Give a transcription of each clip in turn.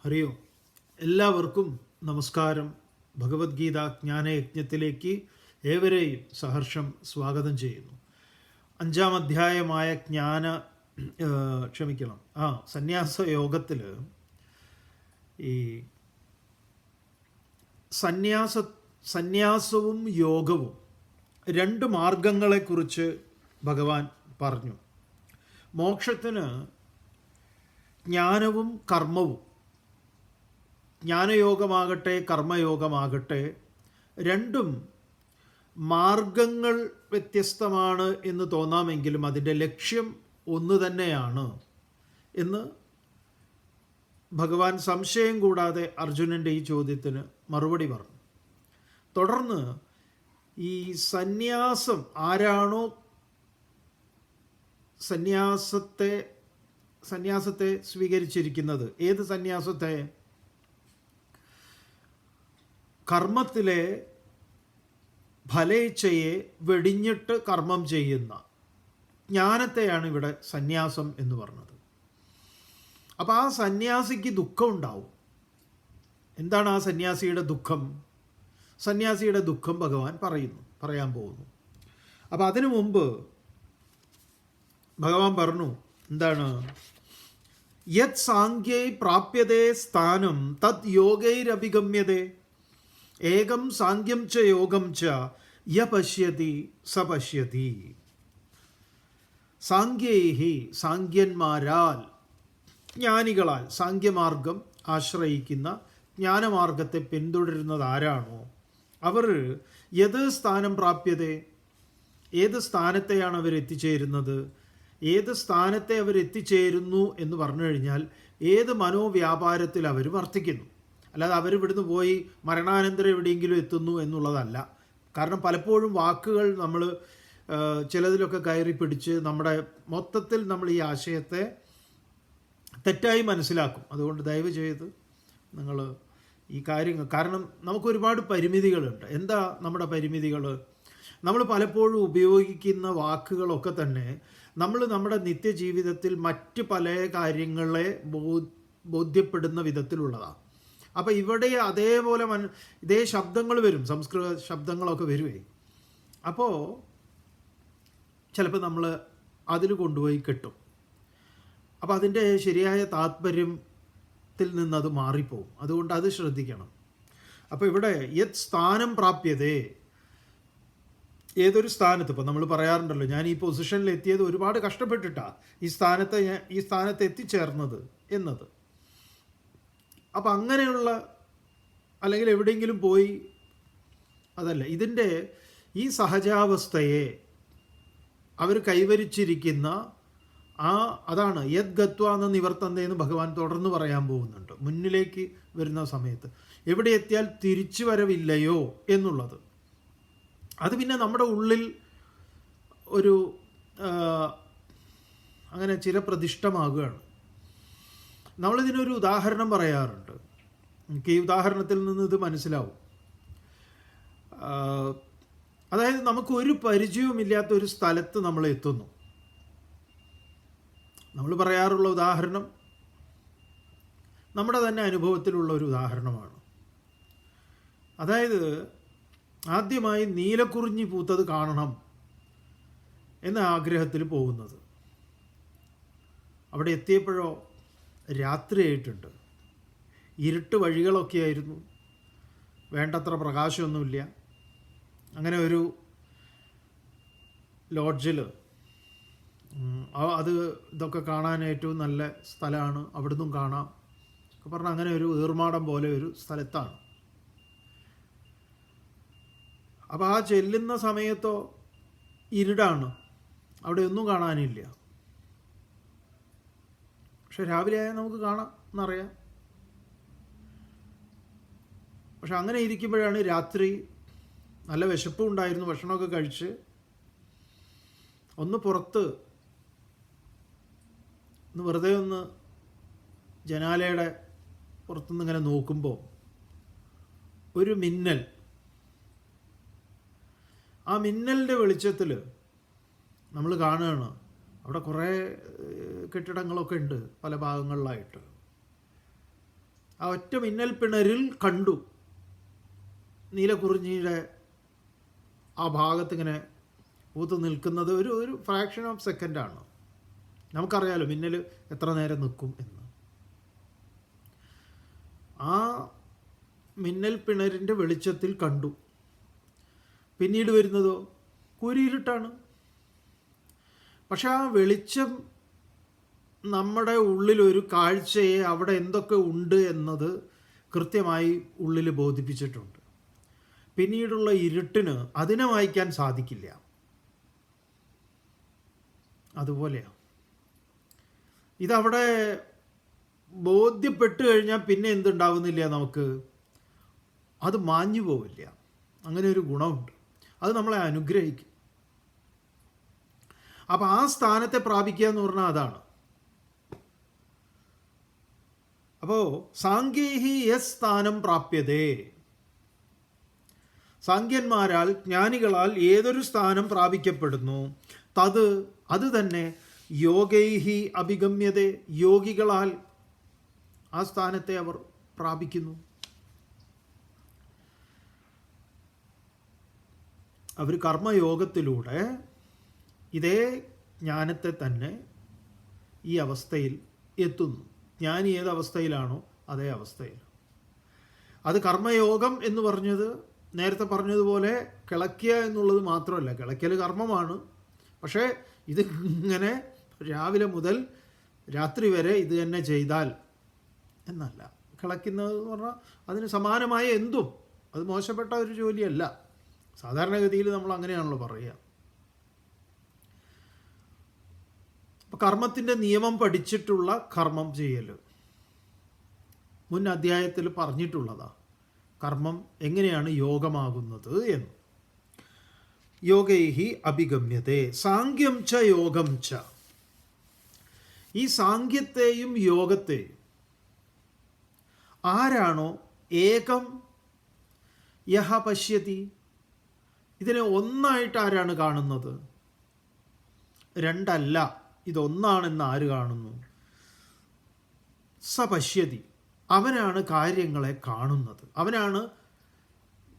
ഹരിയോ എല്ലാവർക്കും നമസ്കാരം. ഭഗവത്ഗീത ജ്ഞാനയജ്ഞത്തിലേക്ക് ഏവരെയും സഹർഷം സ്വാഗതം ചെയ്യുന്നു. 5-ാം അധ്യായമായ സന്യാസ യോഗത്തിൽ ഈ സന്യാസവും യോഗവും രണ്ട് മാർഗങ്ങളെക്കുറിച്ച് ഭഗവാൻ പറഞ്ഞു. മോക്ഷത്തിന് ജ്ഞാനവും കർമ്മവും, ജ്ഞാനയോഗമാകട്ടെ കർമ്മയോഗമാകട്ടെ, രണ്ടും മാർഗങ്ങൾ വ്യത്യസ്തമാണ് എന്ന് തോന്നാമെങ്കിലും അതിൻ്റെ ലക്ഷ്യം ഒന്ന് തന്നെയാണ് എന്ന് ഭഗവാൻ സംശയം കൂടാതെ അർജുനൻ്റെ ഈ ചോദ്യത്തിന് മറുപടി പറഞ്ഞു. തുടർന്ന് ഈ സന്യാസം ആരാണോ സന്യാസത്തെ സ്വീകരിച്ചിരിക്കുന്നത്, ഏത് സന്യാസത്തെ? കർമ്മത്തിലെ ഫലേച്ഛയെ വെടിഞ്ഞിട്ട് കർമ്മം ചെയ്യുന്ന ജ്ഞാനത്തെയാണ് ഇവിടെ സന്യാസം എന്ന് പറഞ്ഞത്. അപ്പോൾ ആ സന്യാസിക്ക് ദുഃഖം ഉണ്ടാവും. എന്താണ് ആ സന്യാസിയുടെ ദുഃഖം? സന്യാസിയുടെ ദുഃഖം ഭഗവാൻ പറയാൻ പോകുന്നു. അപ്പോൾ അതിനു മുമ്പ് ഭഗവാൻ പറഞ്ഞു, എന്താണ്? യത് സാംഖ്യൈ പ്രാപ്യതേ സ്ഥാനം തത് യോഗൈരഭിഗമ്യതേ ഏകം സാംഖ്യം ച യോഗം ച യ പശ്യതി സ പശ്യതി. സാംഖ്യൈഹി, സാംഖ്യന്മാരാൽ, ജ്ഞാനികളാൽ, സാംഖ്യമാർഗം ആശ്രയിക്കുന്ന, ജ്ഞാനമാർഗത്തെ പിന്തുടരുന്നത് ആരാണോ അവർ യത് സ്ഥാനം പ്രാപ്യതേ, ഏത് സ്ഥാനത്തെയാണ് അവർ എത്തിച്ചേരുന്നത്? ഏത് സ്ഥാനത്തെ അവർ എത്തിച്ചേരുന്നു എന്ന് പറഞ്ഞു കഴിഞ്ഞാൽ ഏത് മനോവ്യാപാരത്തിൽ അവർ വർത്തിക്കുന്നു. അല്ലാതെ അവർ ഇവിടുന്ന് പോയി മരണാനന്തരം എവിടെയെങ്കിലും എത്തുന്നു എന്നുള്ളതല്ല. കാരണം പലപ്പോഴും വാക്കുകൾ നമ്മൾ ചിലതിലൊക്കെ കയറി പിടിച്ച് നമ്മുടെ മൊത്തത്തിൽ നമ്മൾ ഈ ആശയത്തെ തെറ്റായി മനസ്സിലാക്കും. അതുകൊണ്ട് ദയവ് ചെയ്ത് നിങ്ങൾ ഈ കാര്യങ്ങൾ, കാരണം നമുക്ക് ഒരുപാട് പരിമിതികളുണ്ട്. എന്താ നമ്മുടെ പരിമിതികൾ? നമ്മൾ പലപ്പോഴും ഉപയോഗിക്കുന്ന വാക്കുകളൊക്കെ തന്നെ നമ്മൾ നമ്മുടെ നിത്യജീവിതത്തിൽ മറ്റ് പല കാര്യങ്ങളെ ബോധ്യപ്പെടുന്ന വിധത്തിലുള്ളതാണ്. അപ്പോൾ ഇവിടെ അതേപോലെ ഇതേ ശബ്ദങ്ങൾ വരും, സംസ്കൃത ശബ്ദങ്ങളൊക്കെ വരുവേ. അപ്പോൾ ചിലപ്പോൾ നമ്മൾ അതിൽ കൊണ്ടുപോയി കെട്ടും. അപ്പോൾ അതിൻ്റെ ശരിയായ താത്പര്യത്തിൽ നിന്നത് മാറിപ്പോവും. അതുകൊണ്ട് അത് ശ്രദ്ധിക്കണം. അപ്പോൾ ഇവിടെ യത് സ്ഥാനം പ്രാപ്യതേ, ഏതൊരു സ്ഥാനത്ത്, ഇപ്പോൾ നമ്മൾ പറയാറുണ്ടല്ലോ, ഞാൻ ഈ പൊസിഷനിൽ എത്തിയത് ഒരുപാട് കഷ്ടപ്പെട്ടിട്ടാണ് ഈ സ്ഥാനത്ത് എത്തിച്ചേർന്നത് എന്നത്. അപ്പം അങ്ങനെയുള്ള, അല്ലെങ്കിൽ എവിടെയെങ്കിലും പോയി, അതല്ല, ഇതിൻ്റെ ഈ സഹജാവസ്ഥയെ അവർ കൈവരിച്ചിരിക്കുന്ന അതാണ് യത് ഗത്വ എന്ന നിവർത്തന്തയെന്ന് ഭഗവാൻ തുടർന്ന് പറയാൻ പോകുന്നുണ്ട് മുന്നിലേക്ക് വരുന്ന സമയത്ത്. എവിടെ എത്തിയാൽ തിരിച്ചു വരവില്ലയോ എന്നുള്ളത്. അത് പിന്നെ നമ്മുടെ ഉള്ളിൽ ഒരു അങ്ങനെ ചില പ്രതിഷ്ഠമാകുകയാണ്. നമ്മളിതിനൊരു ഉദാഹരണം പറയാറുണ്ട്. എനിക്ക് ഈ ഉദാഹരണത്തിൽ നിന്ന് ഇത് മനസ്സിലാവും. അതായത് നമുക്ക് ഒരു പരിചയവുമില്ലാത്ത ഒരു സ്ഥലത്ത് നമ്മൾ എത്തുന്നു. നമ്മൾ പറയാറുള്ള ഉദാഹരണം നമ്മുടെ തന്നെ അനുഭവത്തിലുള്ള ഒരു ഉദാഹരണമാണ്. അതായത് ആദ്യമായി നീലക്കുറിഞ്ഞി പൂത്തത് കാണണം എന്ന ആഗ്രഹത്തിൽ പോകുന്നത്. അവിടെ എത്തിയപ്പോഴോ രാത്രിയായിട്ടുണ്ട്. ഇരുട്ട് വഴികളൊക്കെ ആയിരുന്നു, വേണ്ടത്ര പ്രകാശമൊന്നുമില്ല. അങ്ങനെ ഒരു ലോഡ്ജിൽ, ഇതൊക്കെ കാണാൻ ഏറ്റവും നല്ല സ്ഥലമാണ്, അവിടുന്നും കാണാം ഒക്കെ പറഞ്ഞാൽ അങ്ങനെ ഒരു ഏർമാടം പോലെ ഒരു സ്ഥലത്താണ്. അപ്പോൾ ആ ചെല്ലുന്ന സമയത്തോ ഇരുടാണ്, അവിടെ ഒന്നും കാണാനില്ല. പക്ഷെ രാവിലെ ആയാൽ നമുക്ക് കാണാം എന്നറിയാം. പക്ഷെ അങ്ങനെ ഇരിക്കുമ്പോഴാണ് രാത്രി, നല്ല വിശപ്പും ഉണ്ടായിരുന്നു, ഭക്ഷണമൊക്കെ കഴിച്ച് ഒന്ന് പുറത്ത് വെറുതെ ഒന്ന് ജനാലയുടെ പുറത്തുനിന്ന് ഇങ്ങനെ നോക്കുമ്പോൾ ഒരു മിന്നൽ. ആ മിന്നലിൻ്റെ വെളിച്ചത്തിൽ നമ്മൾ കാണുകയാണ് അവിടെ കുറേ കെട്ടിടങ്ങളൊക്കെ ഉണ്ട് പല ഭാഗങ്ങളിലായിട്ട്. ആ ഒറ്റ മിന്നൽ പിണരിൽ കണ്ടു നീലക്കുറിഞ്ഞിയുടെ ആ ഭാഗത്ത് ഇങ്ങനെ പൂത്ത് നിൽക്കുന്നത് ഒരു ഫ്രാക്ഷൻ ഓഫ് സെക്കൻഡാണ്. നമുക്കറിയാലോ മിന്നൽ എത്ര നേരം നിൽക്കും എന്ന്. ആ മിന്നൽ പിണരിൻ്റെ വെളിച്ചത്തിൽ കണ്ടു. പിന്നീട് വരുന്നതോ കൂരിരുട്ടാണ്. പക്ഷെ ആ വെളിച്ചം നമ്മുടെ ഉള്ളിലൊരു കാഴ്ചയെ അവിടെ എന്തൊക്കെ ഉണ്ട് എന്നത് കൃത്യമായി ഉള്ളിൽ ബോധിപ്പിച്ചിട്ടുണ്ട്. പിന്നീടുള്ള ഇരുട്ടിന് അതിനെ വായിക്കാൻ സാധിക്കില്ല. അതുപോലെയാണ് ഇതവിടെ ബോധ്യപ്പെട്ട് കഴിഞ്ഞാൽ പിന്നെ എന്തുണ്ടാവുന്നില്ല, നമുക്ക് അത് മാഞ്ഞു പോവില്ല. അങ്ങനെ ഒരു ഗുണമുണ്ട്. അത് നമ്മളെ അനുഗ്രഹിക്കും. അപ്പം ആ സ്ഥാനത്തെ പ്രാപിക്കുക എന്ന് പറഞ്ഞാൽ അതാണ്. അപ്പോൾ സാങ്കേഹി യസ് സ്ഥാനം പ്രാപ്യതേ, സാങ്കന്മാരാൽ ജ്ഞാനികളാൽ ഏതൊരു സ്ഥാനം പ്രാപിക്കപ്പെടുന്നു അത് തന്നെ യോഗൈഹി അഭിഗമ്യതേ, യോഗികളാൽ ആ സ്ഥാനത്തെ അവർ പ്രാപിക്കുന്നു. അവർ കർമ്മയോഗത്തിലൂടെ ഇതേ ജ്ഞാനത്തെ തന്നെ ഈ അവസ്ഥയിൽ എത്തുന്നു. ജ്ഞാനി ഏത് അവസ്ഥയിലാണോ അതേ അവസ്ഥയിൽ. അത് കർമ്മയോഗം എന്ന് പറഞ്ഞത് നേരത്തെ പറഞ്ഞതുപോലെ കിളയ്ക്കുക എന്നുള്ളത് മാത്രമല്ല. കിളയ്ക്കൽ കർമ്മമാണ്. പക്ഷേ ഇത് ഇങ്ങനെ രാവിലെ മുതൽ രാത്രി വരെ ഇത് തന്നെ ചെയ്താൽ എന്നല്ല. കിളയ്ക്കുന്നത് എന്ന് പറഞ്ഞാൽ അതിന് സമാനമായ എന്തും, അത് മോശപ്പെട്ട ഒരു ജോലിയല്ല. സാധാരണഗതിയിൽ നമ്മൾ അങ്ങനെയാണല്ലോ പറയുക. അപ്പം കർമ്മത്തിൻ്റെ നിയമം പഠിച്ചിട്ടുള്ള കർമ്മം ചെയ്യൽ മുൻ അധ്യായത്തിൽ പറഞ്ഞിട്ടുള്ളതാ. കർമ്മം എങ്ങനെയാണ് യോഗമാകുന്നത് എന്ന്. യോഗൈഹി അഭിഗമ്യതേ സാങ്ക്യം ച യോഗം ച. ഈ സാങ്ക്യത്തെയും യോഗത്തെയും ആരാണോ ഏകം യഹ പശ്യതി, ഇതിനെ ഒന്നായിട്ട് ആരാണ് കാണുന്നത്? രണ്ടല്ല, ഇതൊന്നാണെന്ന് ആര് കാണുന്നു? സ പശ്യതി, അവനാണ് കാര്യങ്ങളെ കാണുന്നത്, അവനാണ്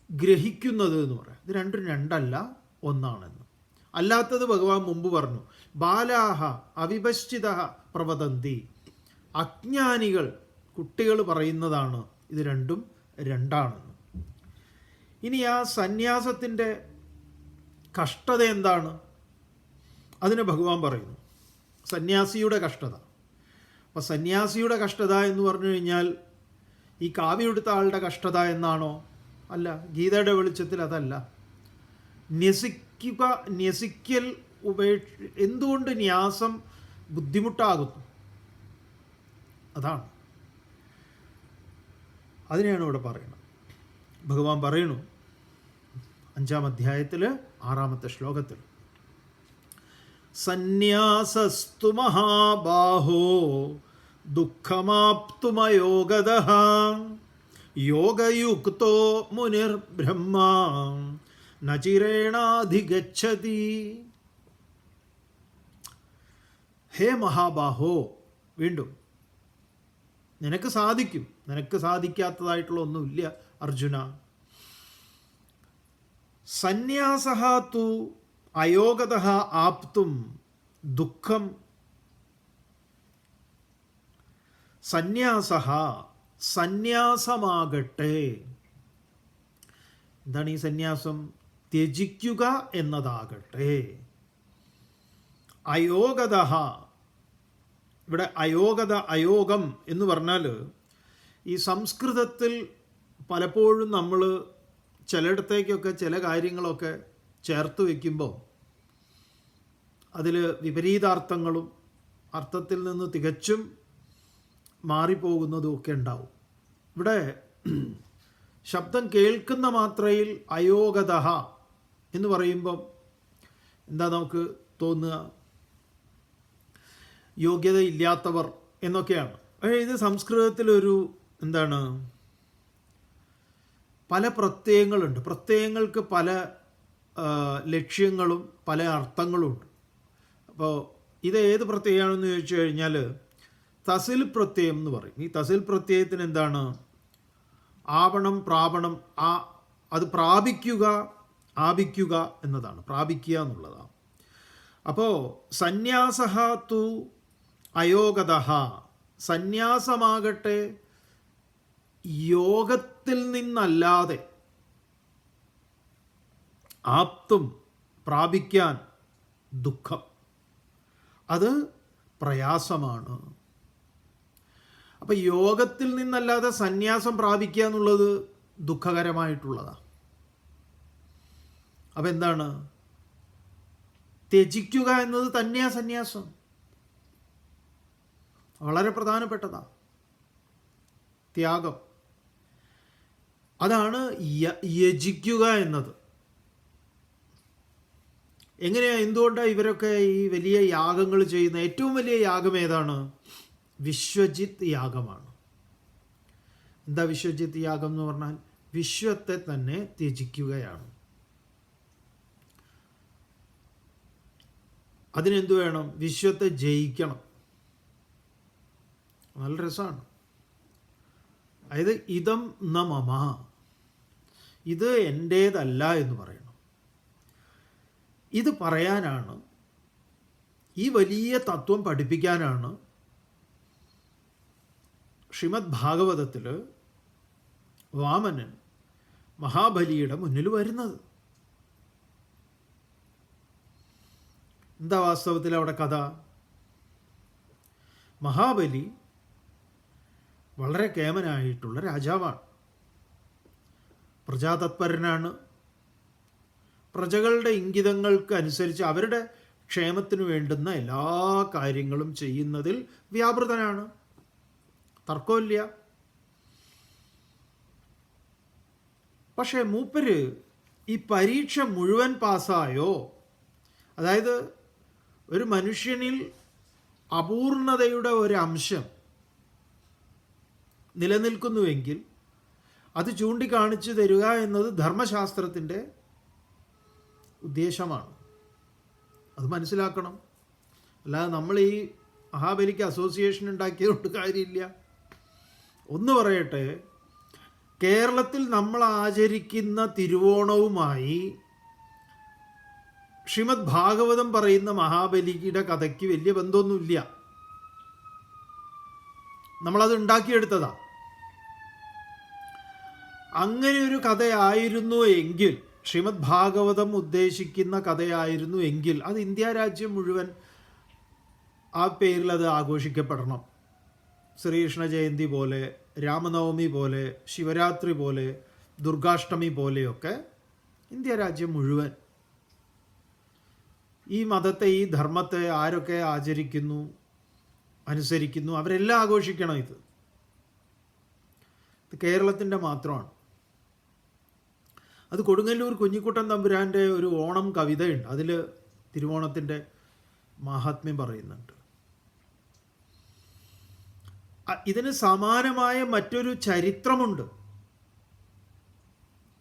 ഗ്രഹിക്കുന്നത് എന്ന് പറയാം. ഇത് രണ്ടും രണ്ടല്ല, ഒന്നാണെന്ന്. അല്ലാത്തത് ഭഗവാൻ മുമ്പ് പറഞ്ഞു, ബാലാഹ അവിപശ്ചിത പ്രവദന്തി, അജ്ഞാനികൾ കുട്ടികൾ പറയുന്നതാണ് ഇത് രണ്ടും രണ്ടാണെന്ന്. ഇനി ആ സന്യാസത്തിൻ്റെ കഷ്ടത എന്താണ്? അതിന് ഭഗവാൻ പറയുന്നു സന്യാസിയുടെ കഷ്ടത. അപ്പം സന്യാസിയുടെ കഷ്ടത എന്ന് പറഞ്ഞു കഴിഞ്ഞാൽ ഈ കാവ്യെടുത്ത ആളുടെ കഷ്ടത എന്നാണോ? അല്ല, ഗീതയുടെ വെളിച്ചത്തിൽ അതല്ല. ന്യസിക്കൽ എന്തുകൊണ്ട് ന്യാസം ബുദ്ധിമുട്ടാകുന്നു, അതാണ്. അതിനെയാണ് ഇവിടെ പറയുന്നത്. ഭഗവാൻ പറയുന്നു 5-ാം അധ്യായത്തിൽ 6-ാമത്തെ ശ്ലോകത്തിൽ, സന്യാസസ്തു മഹാബാഹോ ദുഃഖമാപ്തുമയോഗദഃ യോഗയുക്തോ മുനിർബ്രഹ്മ നചിരേണാധിഗച്ഛതി. ഹേ മഹാബാഹോ, വീണ്ടും നിനക്ക് സാധിക്കും, നിനക്ക് സാധിക്കാത്തതായിട്ടുള്ള ഒന്നുമില്ല അർജുന. സന്യാസഃ തു അയോഗതഃ ആപ്തും ദുഃഖം. സന്യാസമാകട്ടെ. എന്താണ് ഈ സന്യാസം? ത്യജിക്കുക എന്നതാകട്ടെ. അയോഗതഃ, ഇവിടെ അയോഗം എന്ന് പറഞ്ഞാൽ ഈ സംസ്കൃതത്തിൽ പലപ്പോഴും നമ്മൾ ചിലയിടത്തേക്കൊക്കെ ചില കാര്യങ്ങളൊക്കെ ചേർത്ത് വയ്ക്കുമ്പോൾ അതിൽ വിപരീതാർത്ഥങ്ങളും അർത്ഥത്തിൽ നിന്ന് തികച്ചും മാറിപ്പോകുന്നതും ഒക്കെ ഉണ്ടാവും. ഇവിടെ ശബ്ദം കേൾക്കുന്ന മാത്രയിൽ അയോഗതഃ എന്ന് പറയുമ്പം എന്താ നമുക്ക് തോന്നുക? യോഗ്യത ഇല്ലാത്തവർ എന്നൊക്കെയാണ്. പക്ഷേ ഇത് സംസ്കൃതത്തിലൊരു എന്താണ്, പല പ്രത്യയങ്ങളുണ്ട്. പ്രത്യയങ്ങൾക്ക് പല ലക്ഷ്യങ്ങളും പല അർത്ഥങ്ങളും ഉണ്ട്. അപ്പോൾ ഇത് ഏത് പ്രത്യയമാണെന്ന് ചോദിച്ചു കഴിഞ്ഞാൽ തസിൽ പ്രത്യയം എന്ന് പറയും. ഈ തസിൽ പ്രത്യയത്തിന് എന്താണ്? ആവണം, പ്രാപണം, അത് പ്രാപിക്കുക, ആപിക്കുക എന്നതാണ്. പ്രാപിക്കുക എന്നുള്ളതാണ്. അപ്പോൾ സന്യാസഃ തു അയോഗതഃ, സന്യാസമാകട്ടെ യോഗത്തിൽ നിന്നല്ലാതെ ആപ്തും, പ്രാപിക്കാൻ, ദുഃഖം, അത് പ്രയാസമാണ്. അപ്പം യോഗത്തിൽ നിന്നല്ലാതെ സന്യാസം പ്രാപിക്കുക എന്നുള്ളത് ദുഃഖകരമായിട്ടുള്ളതാണ്. അപ്പം എന്താണ്? ത്യജിക്കുക എന്നത് തന്നെയാണ് സന്യാസം. വളരെ പ്രധാനപ്പെട്ടതാണ് ത്യാഗം. അതാണ് യജിക്കുക എന്നത്. എങ്ങനെയാണ്, എന്തുകൊണ്ടാണ് ഇവരൊക്കെ ഈ വലിയ യാഗങ്ങൾ ചെയ്യുന്ന? ഏറ്റവും വലിയ യാഗം ഏതാണ്? വിശ്വജിത് യാഗമാണ്. എന്താ വിശ്വജിത് യാഗം എന്ന് പറഞ്ഞാൽ? വിശ്വത്തെ തന്നെ ത്യജിക്കുകയാണ്. അതിനെന്ത് വേണം? വിശ്വത്തെ ജയിക്കണം. നല്ല രസമാണ്. അതായത് ഇതം ന മമ, ഇത് എൻ്റേതല്ല എന്ന് പറയണം. ഇത് പറയാനാണ്, ഈ വലിയ തത്വം പഠിപ്പിക്കാനാണ് ശ്രീമദ് ഭാഗവതത്തിൽ വാമനൻ മഹാബലിയുടെ മുന്നിൽ വരുന്നത്. എന്താ വാസ്തവത്തിൽ അവിടെ കഥ? മഹാബലി വളരെ കേമനായിട്ടുള്ള രാജാവാണ്, പ്രജാതത്പരനാണ്. പ്രജകളുടെ ഇംഗിതങ്ങൾക്ക് അനുസരിച്ച് അവരുടെ ക്ഷേമത്തിന് വേണ്ടുന്ന എല്ലാ കാര്യങ്ങളും ചെയ്യുന്നതിൽ വ്യാപൃതനാണ്, തർക്കമില്ല. പക്ഷേ മൂപ്പര് ഈ പരീക്ഷ മുഴുവൻ പാസ്സായോ? അതായത് ഒരു മനുഷ്യനിൽ അപൂർണതയുടെ ഒരു അംശം നിലനിൽക്കുന്നുവെങ്കിൽ അത് ചൂണ്ടിക്കാണിച്ചു തരിക എന്നത് ധർമ്മശാസ്ത്രത്തിൻ്റെ ഉദ്ദേശമാണ്. അത് മനസ്സിലാക്കണം. അല്ലാതെ നമ്മൾ ഈ മഹാബലിക്ക് അസോസിയേഷൻ ഉണ്ടാക്കിയതുകൊണ്ട് കാര്യമില്ല. ഒന്ന് പറയട്ടെ, കേരളത്തിൽ നമ്മൾ ആചരിക്കുന്ന തിരുവോണവുമായി ശ്രീമദ് ഭാഗവതം പറയുന്ന മഹാബലിയുടെ കഥയ്ക്ക് വലിയ ബന്ധമൊന്നുമില്ല. നമ്മളത് ഉണ്ടാക്കിയെടുത്തതാ. അങ്ങനെ ഒരു കഥയായിരുന്നു എങ്കിൽ, ശ്രീമദ് ഭാഗവതം ഉദ്ദേശിക്കുന്ന കഥയായിരുന്നു എങ്കിൽ, അത് ഇന്ത്യ രാജ്യം മുഴുവൻ ആ പേരിൽ അത് ആഘോഷിക്കപ്പെടണം. ശ്രീകൃഷ്ണ ജയന്തി പോലെ, രാമനവമി പോലെ, ശിവരാത്രി പോലെ, ദുർഗാഷ്ടമി പോലെയൊക്കെ ഇന്ത്യ രാജ്യം മുഴുവൻ ഈ മതത്തെ, ഈ ധർമ്മത്തെ ആരൊക്കെ ആചരിക്കുന്നു, അനുസരിക്കുന്നു, അവരെല്ലാം ആഘോഷിക്കണം. ഇത് കേരളത്തിൻ്റെ മാത്രമാണ്. അത് കൊടുങ്ങല്ലൂർ കുഞ്ഞിക്കുട്ടൻ തമ്പുരാൻ്റെ ഒരു ഓണം കവിതയുണ്ട്. അതിൽ തിരുവോണത്തിൻ്റെ മാഹാത്മ്യം പറയുന്നുണ്ട്. ഇതിന് സമാനമായ മറ്റൊരു ചരിത്രമുണ്ട്.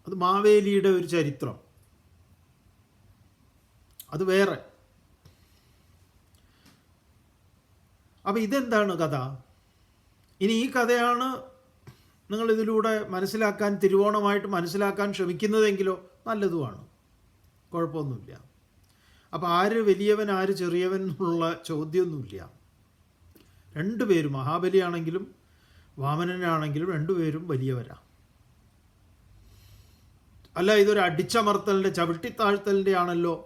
അത് മാവേലിയുടെ ഒരു ചരിത്രം. അത് വേറെ. അപ്പം ഇതെന്താണ് കഥ? ഇനി ഈ കഥയാണ് നിങ്ങൾ ഇതിലൂടെ മനസ്സിലാക്കാൻ, തിരുവോണമായിട്ട് മനസ്സിലാക്കാൻ ശ്രമിക്കുന്നതെങ്കിലോ നല്ലതുമാണ്, കുഴപ്പമൊന്നുമില്ല. അപ്പം ആര് വലിയവൻ ആര് ചെറിയവൻ എന്നുള്ള ചോദ്യമൊന്നുമില്ല. രണ്ടുപേരും, മഹാബലിയാണെങ്കിലും വാമനനാണെങ്കിലും രണ്ടുപേരും വലിയവരാ. അല്ല ഇതൊരു അടിച്ചമർത്തലിൻ്റെ, ചവിട്ടിത്താഴ്ത്തലിൻ്റെ ആണല്ലോ.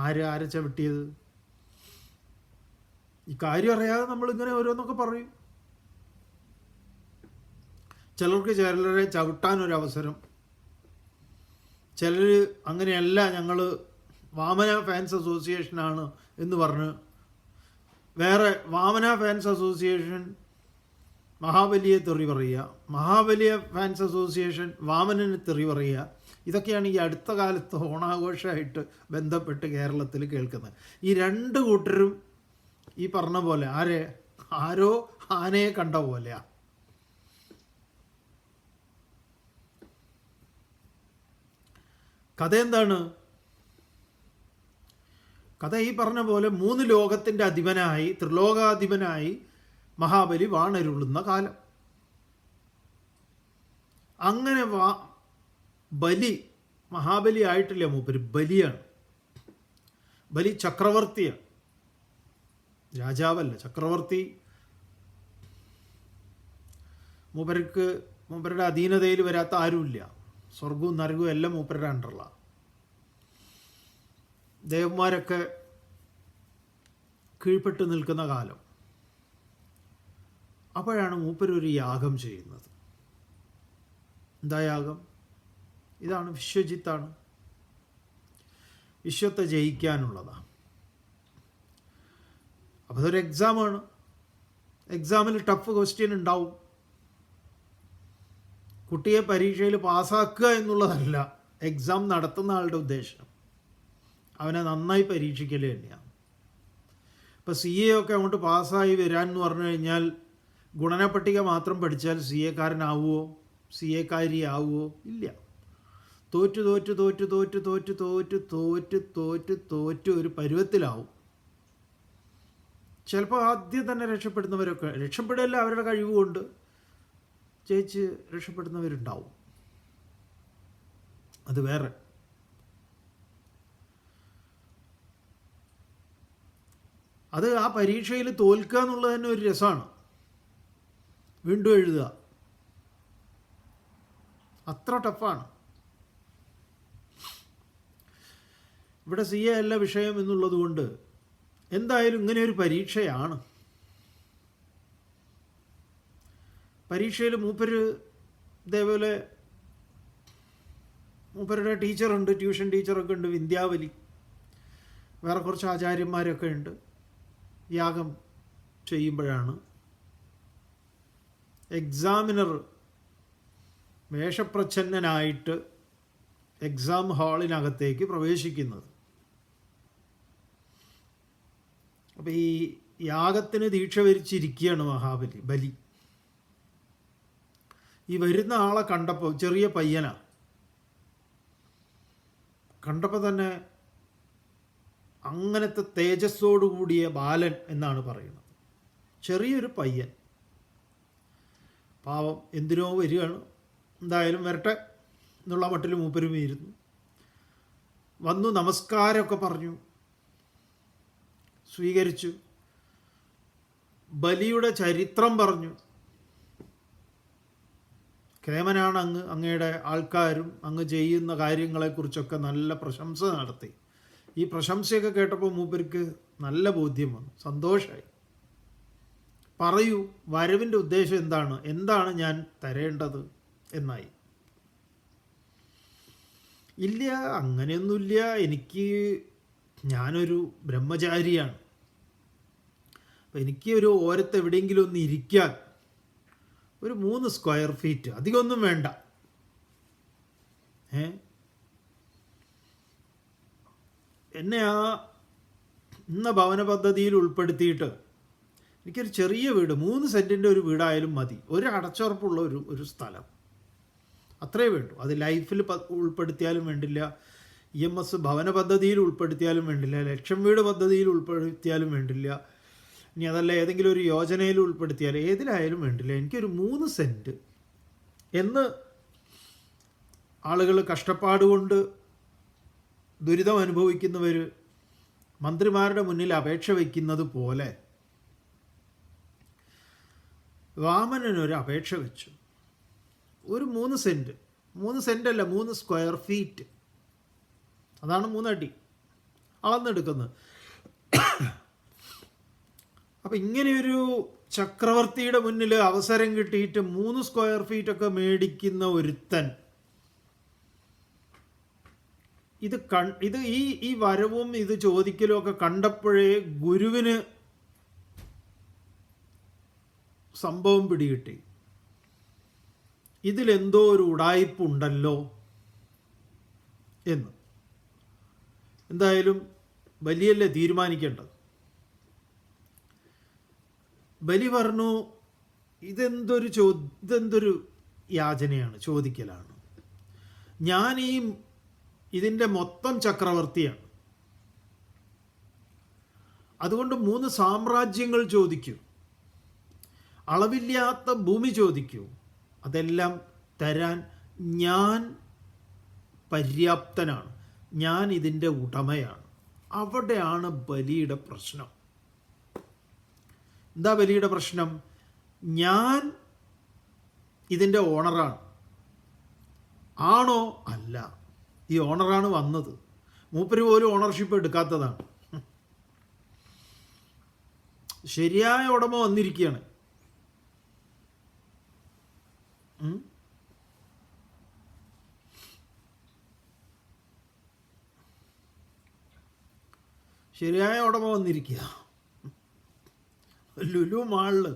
ആരെ ചവിട്ടിയത്? ഈ കാര്യം അറിയാതെ നമ്മളിങ്ങനെ ഓരോന്നൊക്കെ പറയും. ചിലർക്ക് ചിലരെ ചവിട്ടാനൊരവസരം, ചിലർ അങ്ങനെയല്ല, ഞങ്ങൾ വാമന ഫാൻസ് അസോസിയേഷനാണ് എന്ന് പറഞ്ഞ് വേറെ വാമന ഫാൻസ് അസോസിയേഷൻ മഹാബലിയെ തെറി പറയുക, മഹാബലിയ ഫാൻസ് അസോസിയേഷൻ വാമനന് തെറി പറയുക. ഇതൊക്കെയാണ് ഈ അടുത്ത കാലത്ത് ഓണാഘോഷമായിട്ട് ബന്ധപ്പെട്ട് കേരളത്തിൽ കേൾക്കുന്നത്. ഈ രണ്ട് കൂട്ടരും ഈ പറഞ്ഞ പോലെ ആരോ ആനയെ കണ്ട പോലെയാണ്. കഥ എന്താണ്? കഥ ഈ പറഞ്ഞ പോലെ 3 ലോകത്തിൻ്റെ അധിപനായി, ത്രിലോകാധിപനായി മഹാബലി വാണരുളുന്ന കാലം. അങ്ങനെ ബലി മഹാബലി ആയിട്ടില്ല, മൂപ്പര് ബലിയാണ്. ബലി ചക്രവർത്തിയാണ്, രാജാവല്ല, ചക്രവർത്തി. മൂപ്പരുടെ അധീനതയിൽ വരാത്ത ആരുമില്ല. സ്വർഗവും നരകവും എല്ലാം മൂപ്പരുടെ അണ്ടറിലാണ്. ദേവന്മാരൊക്കെ കീഴ്പ്പെട്ട് നിൽക്കുന്ന കാലം. അപ്പോഴാണ് മൂപ്പരൊരു യാഗം ചെയ്യുന്നത്. എന്താ യാഗം? ഇതാണ്, വിശ്വജിത്താണ്. വിശ്വത്തെ ജയിക്കാനുള്ളതാണ്. അപ്പോൾ അതൊരു എക്സാമാണ്. എക്സാമിൽ ടഫ് ക്വസ്റ്റ്യൻ ഉണ്ടാവും. കുട്ടിയെ പരീക്ഷയിൽ പാസ്സാക്കുക എന്നുള്ളതല്ല എക്സാം നടത്തുന്ന ആളുടെ ഉദ്ദേശം. അവനെ നന്നായി പരീക്ഷിക്കൽ തന്നെയാണ്. ഇപ്പോൾ CA ഒക്കെ അങ്ങോട്ട് പാസ്സായി വരാൻ എന്ന് പറഞ്ഞു കഴിഞ്ഞാൽ ഗുണനപ്പട്ടിക മാത്രം പഠിച്ചാൽ CA കാരനാവുമോ, CA കാരിയാവുമോ? ഇല്ല. തോറ്റ് തോറ്റ് തോറ്റ് തോറ്റ് തോറ്റ് തോറ്റ് തോറ്റ് തോറ്റ് തോറ്റ് ഒരു പരുവത്തിലാവും. ചിലപ്പോൾ ആദ്യം തന്നെ രക്ഷപ്പെടുന്നവരൊക്കെ, രക്ഷപ്പെടില്ല അവരുടെ കഴിവ് കൊണ്ട്, ജയിച്ച് രക്ഷപ്പെടുന്നവരുണ്ടാവും. അത് വേറെ. അത് ആ പരീക്ഷയിൽ തോൽക്കുക എന്നുള്ളത് തന്നെ ഒരു രസമാണ്. വീണ്ടും എഴുതുക, അത്ര ടഫാണ്. ഇവിടെ CA അല്ല വിഷയം എന്നുള്ളത് കൊണ്ട് എന്തായാലും ഇങ്ങനെ ഒരു പരീക്ഷയാണ്. പരീക്ഷയിൽ മൂപ്പര് ഇതേപോലെ മൂപ്പരുടെ ടീച്ചറുണ്ട്, ട്യൂഷൻ ടീച്ചറൊക്കെ ഉണ്ട്, വിന്ധ്യാവലി, വേറെ കുറച്ച് ആചാര്യന്മാരൊക്കെ ഉണ്ട്. യാഗം ചെയ്യുമ്പോഴാണ് എക്സാമിനർ വേഷപ്രച്ഛന്നനായിട്ട് എക്സാം ഹാളിനകത്തേക്ക് പ്രവേശിക്കുന്നത്. അപ്പോൾ ഈ യാഗത്തിന് ദീക്ഷ വരിച്ചിരിക്കുകയാണ് ബലി. ഈ വരുന്ന ആളെ കണ്ടപ്പോൾ, ചെറിയ പയ്യനാ, കണ്ടപ്പോൾ തന്നെ അങ്ങനത്തെ തേജസ്സോടുകൂടിയ ബാലൻ എന്നാണ് പറയുന്നത്. ചെറിയൊരു പയ്യൻ, പാവം, എന്തിനോ വരികയാണ്. എന്തായാലും വരട്ടെ എന്നുള്ള മട്ടിൽ മൂപ്പരും ഇരുന്നു. വന്നു നമസ്കാരമൊക്കെ പറഞ്ഞു, സ്വീകരിച്ചു. ബലിയുടെ ചരിത്രം പറഞ്ഞു. കേമനാണ് അങ്ങയുടെ ആൾക്കാരും അങ്ങ് ചെയ്യുന്ന കാര്യങ്ങളെക്കുറിച്ചൊക്കെ നല്ല പ്രശംസ നടത്തി. ഈ പ്രശംസയൊക്കെ കേട്ടപ്പോൾ മൂപ്പർക്ക് നല്ല ബോധ്യം വന്നു, സന്തോഷമായി. പറയൂ, വരവിൻ്റെ ഉദ്ദേശം എന്താണ് ഞാൻ തരേണ്ടത് എന്നായി. ഇല്ല, അങ്ങനെയൊന്നുമില്ല, ഞാനൊരു ബ്രഹ്മചാരിയാണ്. അപ്പം എനിക്ക് ഒരു ഓരത്ത് എവിടെയെങ്കിലും ഒന്ന് ഇരിക്കാൻ ഒരു 3 സ്ക്വയർ ഫീറ്റ്, അധികമൊന്നും വേണ്ട. എന്നെ ഇന്ന ഭവന പദ്ധതിയിൽ ഉൾപ്പെടുത്തിയിട്ട് എനിക്കൊരു ചെറിയ വീട്, 3 സെൻറ്റിൻ്റെ ഒരു വീടായാലും മതി, ഒരു അടച്ചുറപ്പുള്ള ഒരു സ്ഥലം, അത്രേ വേണ്ടു. അത് ലൈഫിൽ ഉൾപ്പെടുത്തിയാലും വേണ്ടില്ല, EMS ഭവന പദ്ധതിയിൽ ഉൾപ്പെടുത്തിയാലും വേണ്ടില്ല, ലക്ഷം വീട് പദ്ധതിയിൽ ഉൾപ്പെടുത്തിയാലും വേണ്ടില്ല, ഇനി അതല്ല ഏതെങ്കിലും ഒരു യോജനയിൽ ഉൾപ്പെടുത്തിയാൽ ഏതിലായാലും വേണ്ടില്ല, എനിക്കൊരു 3 സെൻറ്റ് എന്ന് ആളുകൾ കഷ്ടപ്പാട് കൊണ്ട് ദുരിതം അനുഭവിക്കുന്നവർ മന്ത്രിമാരുടെ മുന്നിൽ അപേക്ഷ വയ്ക്കുന്നത് പോലെ വാമനനൊരു അപേക്ഷ വെച്ചു. ഒരു 3 സെൻറ്റ്, 3 സെൻറ്റല്ല, 3 സ്ക്വയർ ഫീറ്റ്, അതാണ് 3 അടി അളന്നെടുക്കുന്നത്. അപ്പം ഇങ്ങനെയൊരു ചക്രവർത്തിയുടെ മുന്നിൽ അവസരം കിട്ടിയിട്ട് 3 സ്ക്വയർ ഫീറ്റൊക്കെ മേടിക്കുന്ന ഒരുത്തൻ, ഇത് ഈ വരവും ഇത് ചോദിക്കലും ഒക്കെ കണ്ടപ്പോഴേ ഗുരുവിന് സംഭവം പിടികിട്ടി. ഇതിലെന്തോ ഒരു ഉടായിപ്പുണ്ടല്ലോ എന്ന്. എന്തായാലും ബലിയല്ലേ തീരുമാനിക്കേണ്ടത്. ബലി പറഞ്ഞു, ഇതെന്തൊരു യാചനയാണ്, ചോദിക്കലാണ്. ഞാൻ ഇതിൻ്റെ മൊത്തം ചക്രവർത്തിയാണ്, അതുകൊണ്ട് 3 സാമ്രാജ്യങ്ങൾ ചോദിക്കൂ. അളവില്ലാത്ത ഭൂമി ചോദിക്കൂ, അതെല്ലാം തരാൻ ഞാൻ പര്യാപ്തനാണ്, ഞാൻ ഇതിൻ്റെ ഉടമയാണ്. അവിടെയാണ് ബലിയുടെ പ്രശ്നം. എന്താ ബലിയുടെ പ്രശ്നം? ഞാൻ ഇതിൻ്റെ ഓണറാണ്. ആണോ? അല്ല. ഈ ഓണറാണ് വന്നത്. മൂപ്പര് പോലും ഓണർഷിപ്പ് എടുക്കാത്തതാണ്. ശരിയായ ഉടമ വന്നിരിക്കുകയാണ്. ശരിയായ ഉടമ വന്നിരിക്കുക. ലുലു മാളിൽ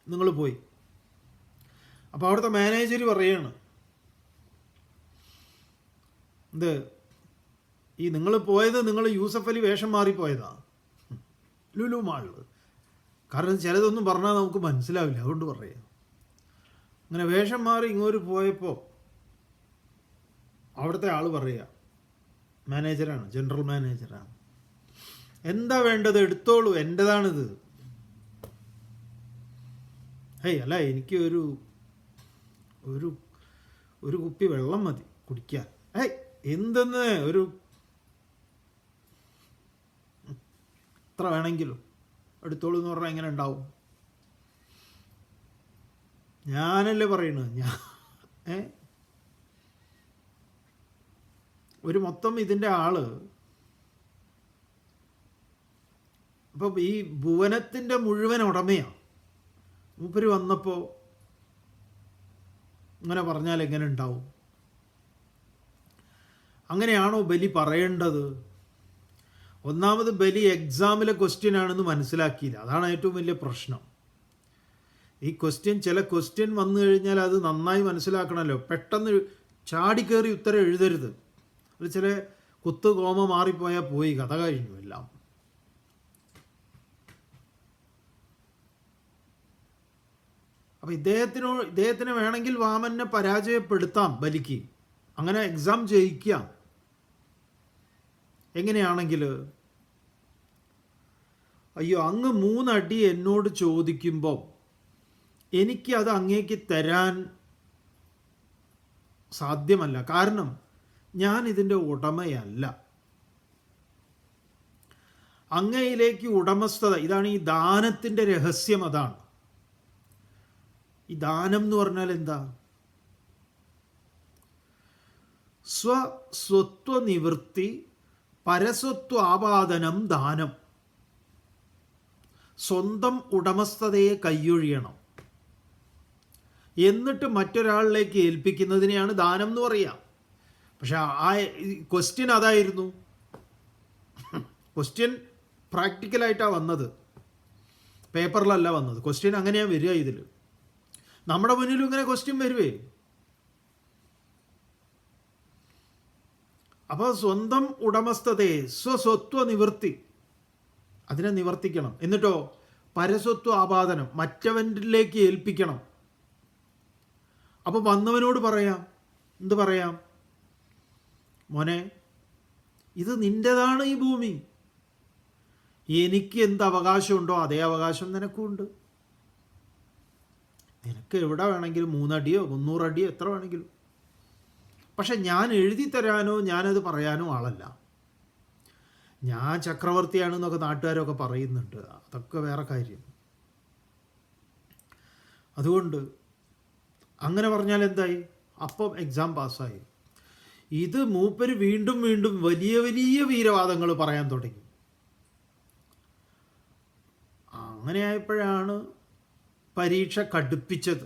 നിങ്ങൾ പോയി. അപ്പോൾ അവിടുത്തെ മാനേജർ പറയാണ്, ഈ നിങ്ങൾ പോയത് നിങ്ങൾ യൂസഫ് അലി വേഷം മാറിപ്പോയതാ ലുലു മാളിൽ. കാരണം ചിലതൊന്നും പറഞ്ഞാൽ നമുക്ക് മനസ്സിലാവില്ല, അതുകൊണ്ട് പറയാം. അങ്ങനെ വേഷം മാറി ഇങ്ങോട്ട് പോയപ്പോൾ അവിടുത്തെ ആൾ പറയുക, മാനേജറാണ്, ജനറൽ മാനേജറാണ്, എന്താ വേണ്ടത് എടുത്തോളൂ, എൻ്റെതാണിത്. അല്ല, എനിക്ക് ഒരു ഒരു ഒരു കുപ്പി വെള്ളം മതി കുടിക്കാൻ. എന്തെന്ന് ഒരു എത്ര വേണമെങ്കിലും എടുത്തോളൂ എന്ന് പറഞ്ഞാൽ എങ്ങനെ ഉണ്ടാവും? ഞാനല്ലേ പറയണത്. ഒരു മൊത്തം ഇതിൻ്റെ ആള് അപ്പം ഈ ഭുവനത്തിൻ്റെ മുഴുവൻ ഉടമയാണ്. മൂപ്പര് വന്നപ്പോൾ ഇങ്ങനെ പറഞ്ഞാൽ എങ്ങനെ ഉണ്ടാവും? അങ്ങനെയാണോ ബലി പറയേണ്ടത്? ഒന്നാമത് ബലി എക്സാമിലെ ക്വസ്റ്റ്യൻ ആണെന്ന് മനസ്സിലാക്കിയില്ല. അതാണ് ഏറ്റവും വലിയ പ്രശ്നം. ഈ ക്വസ്റ്റ്യൻ, ചില ക്വസ്റ്റ്യൻ വന്നു കഴിഞ്ഞാൽ അത് നന്നായി മനസ്സിലാക്കണമല്ലോ. പെട്ടെന്ന് ചാടിക്കേറി ഉത്തരം എഴുതരുത്. അത് ചില കുത്ത് കോമ മാറിപ്പോയാൽ പോയി, കഥ കഴിഞ്ഞു എല്ലാം. അപ്പം ഇദ്ദേഹത്തിന് വേണമെങ്കിൽ വാമനെ പരാജയപ്പെടുത്താം ബലിക്ക്, അങ്ങനെ എക്സാം ജയിക്കാം. എങ്ങനെയാണെങ്കിൽ, അയ്യോ അങ്ങ് 3 അടി എന്നോട് ചോദിക്കുമ്പോൾ എനിക്ക് അത് അങ്ങേക്ക് തരാൻ സാധ്യമല്ല, കാരണം ഞാൻ ഇതിൻ്റെ ഉടമയല്ല. അങ്ങയിലേക്ക് ഉടമസ്ഥത, ഇതാണ് ഈ ദാനത്തിൻ്റെ രഹസ്യം. അതാണ് ഈ ദാനം എന്ന് പറഞ്ഞാൽ എന്താ? സ്വസ്വത്വ നിവൃത്തി, പരസ്വത്വ ആപാദനം, ദാനം. സ്വന്തം ഉടമസ്ഥതയെ കൈയൊഴിയണം, എന്നിട്ട് മറ്റൊരാളിലേക്ക് ഏൽപ്പിക്കുന്നതിനെയാണ് ദാനം എന്ന് പറയുക. പക്ഷെ ആ ക്വസ്റ്റ്യൻ അതായിരുന്നു. ക്വസ്റ്റ്യൻ പ്രാക്ടിക്കലായിട്ടാണ് വന്നത്, പേപ്പറിലല്ല വന്നത്. ക്വസ്റ്റ്യൻ അങ്ങനെയാണ് വരിക. ഇതിൽ നമ്മുടെ മുന്നിലും ഇങ്ങനെ ക്വസ്റ്റ്യൻ വരുവേ. അപ്പോൾ സ്വന്തം ഉടമസ്ഥതയെ, സ്വസ്വത്വ നിവൃത്തി, അതിനെ നിവർത്തിക്കണം. എന്നിട്ടോ പരസ്വത്വ ആപാദനം, മറ്റവനിലേക്ക് ഏൽപ്പിക്കണം. അപ്പോൾ വന്നവനോട് പറയാം, എന്ത് പറയാം? മോനെ, ഇത് നിൻ്റെതാണ് ഈ ഭൂമി, എനിക്ക് എന്ത് അവകാശമുണ്ടോ അതേ അവകാശം നിനക്കുണ്ട്. നിനക്ക് എവിടെ വേണമെങ്കിലും 3 അടിയോ 300 അടിയോ എത്ര വേണമെങ്കിലും. പക്ഷെ ഞാൻ എഴുതി തരാനോ ഞാനത് പറയാനോ ആളല്ല. ഞാൻ ചക്രവർത്തിയാണെന്നൊക്കെ നാട്ടുകാരൊക്കെ പറയുന്നുണ്ട്, അതൊക്കെ വേറെ കാര്യം. അതുകൊണ്ട് അങ്ങനെ പറഞ്ഞാൽ എന്തായി? അപ്പം എക്സാം പാസ്സായി. ഇത് മൂപ്പര് വീണ്ടും വീണ്ടും വലിയ വലിയ വീരവാദങ്ങൾ പറയാൻ തുടങ്ങി. അങ്ങനെയായപ്പോഴാണ് പരീക്ഷ കടുപ്പിച്ചത്.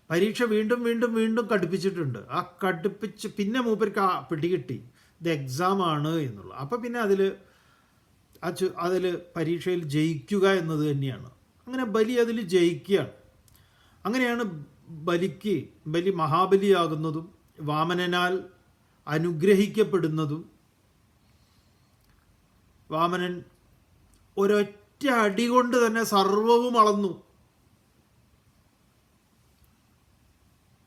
പരീക്ഷ വീണ്ടും വീണ്ടും വീണ്ടും കടുപ്പിച്ചിട്ടുണ്ട്. ആ കടുപ്പിച്ച് പിന്നെ മൂപ്പർക്ക് പിടികിട്ടി ഇത് എക്സാമാണ് എന്നുള്ളത്. അപ്പം പിന്നെ അതിൽ പരീക്ഷയിൽ ജയിക്കുക എന്നത് തന്നെയാണ്. അങ്ങനെ ബലി അതിൽ ജയിക്കുകയാണ്. അങ്ങനെയാണ് ബലി മഹാബലിയാകുന്നതും വാമനനാൽ അനുഗ്രഹിക്കപ്പെടുന്നതും. വാമനൻ ഒരൊറ്റ അടി കൊണ്ട് തന്നെ സർവവും അളന്നു.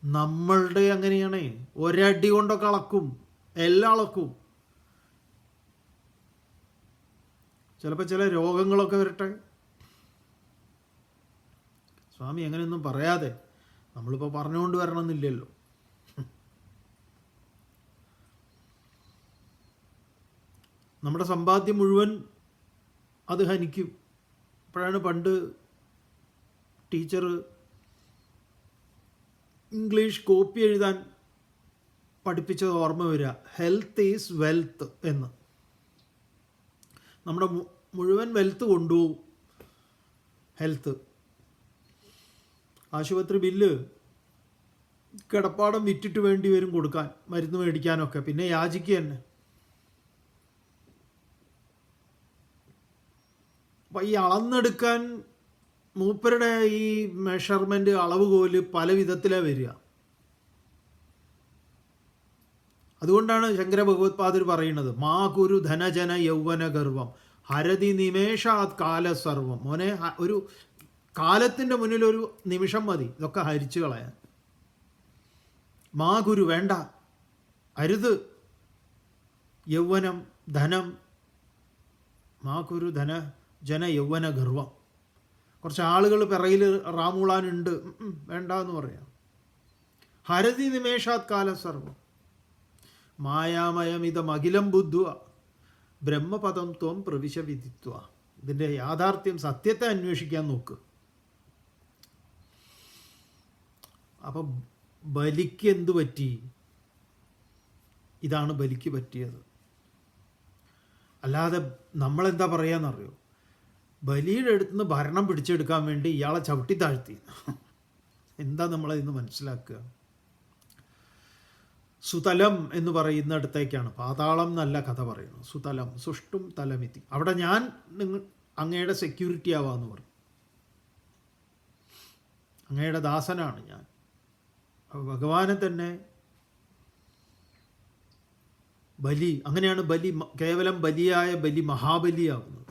നമ്മളുടെ അങ്ങനെയാണ്, ഒരടി കൊണ്ടൊക്കെ അളക്കും, എല്ലാം അളക്കും. ചിലപ്പോൾ ചില രോഗങ്ങളൊക്കെ വരട്ടെ, സ്വാമി അങ്ങനെയൊന്നും പറയാതെ, നമ്മളിപ്പോൾ പറഞ്ഞുകൊണ്ട് വരണമെന്നില്ലല്ലോ. നമ്മുടെ സമ്പാദ്യം മുഴുവൻ അത് ഹനിക്കും. അപ്പോഴാണ് പണ്ട് ടീച്ചർ ഇംഗ്ലീഷ് കോപ്പി എഴുതാൻ പഠിപ്പിച്ചത് ഓർമ്മ വരിക, ഹെൽത്ത് ഈസ് വെൽത്ത് എന്ന്. നമ്മുടെ മുഴുവൻ വെൽത്ത് കൊണ്ടുപോകും ഹെൽത്ത്. ആശുപത്രി ബില്ല് കിടപ്പാടം വിറ്റിട്ട് വേണ്ടി വരും കൊടുക്കാൻ, മരുന്ന് മേടിക്കാനൊക്കെ, പിന്നെ യാചിക്കുക തന്നെ. അപ്പം ഈ അളന്നെടുക്കാൻ മൂപ്പരുടെ ഈ മെഷർമെൻറ്റ്, അളവുകോല് പല വിധത്തിലാണ് വരിക. അതുകൊണ്ടാണ് ശങ്കര ഭഗവത്പാദർ പറയുന്നത്, മാ കുരു ധനജന യൗവന ഗർവം ഹരതി നിമേഷാത് കാലസർവം. മോനെ, ഒരു കാലത്തിൻ്റെ മുന്നിൽ ഒരു നിമിഷം മതി ഇതൊക്കെ ഹരിച്ചു കളയാൻ. മാ ഗുരു, വേണ്ട, അരുത്. യൗവനം, ധനം, മാ കുരു ധന ജന യൗവന ഗർവം. കുറച്ച് ആളുകൾ പിറയിൽ റാമൂളാനുണ്ട്, വേണ്ട എന്ന് പറയാം. ഹരതി നിമേഷാത് കാലസർവം മായാമയമിതമഖിലം ബുദ്ധ്വ ബ്രഹ്മപദം ത്വം പ്രവിശ വിദിത്വ. ഇതിൻ്റെ യാഥാർത്ഥ്യം, സത്യത്തെ അന്വേഷിക്കാൻ നോക്ക്. അപ്പം ബലിക്ക് എന്തു പറ്റി? ഇതാണ് ബലിക്ക് പറ്റിയത്. അല്ലാതെ നമ്മളെന്താ പറയാന്നറിയോ, ബലിയുടെ അടുത്ത് നിന്ന് ഭരണം പിടിച്ചെടുക്കാൻ വേണ്ടി ഇയാളെ ചവിട്ടി താഴ്ത്തി. എന്താ നമ്മളതിന്ന് മനസ്സിലാക്കുക? സുതലം എന്ന് പറയുന്നിടത്തേക്കാണ് പാതാളം നല്ല കഥ പറയുന്നത്. സുതലം സുഷ്ടും തലമിതി. അവിടെ ഞാൻ അങ്ങയുടെ സെക്യൂരിറ്റി ആവാന്ന് പറഞ്ഞു. അങ്ങയുടെ ദാസനാണ് ഞാൻ. ഭഗവാനെ തന്നെ ബലി, അങ്ങനെയാണ് ബലി കേവലം ബലിയായ ബലി മഹാബലിയാവുന്നത്.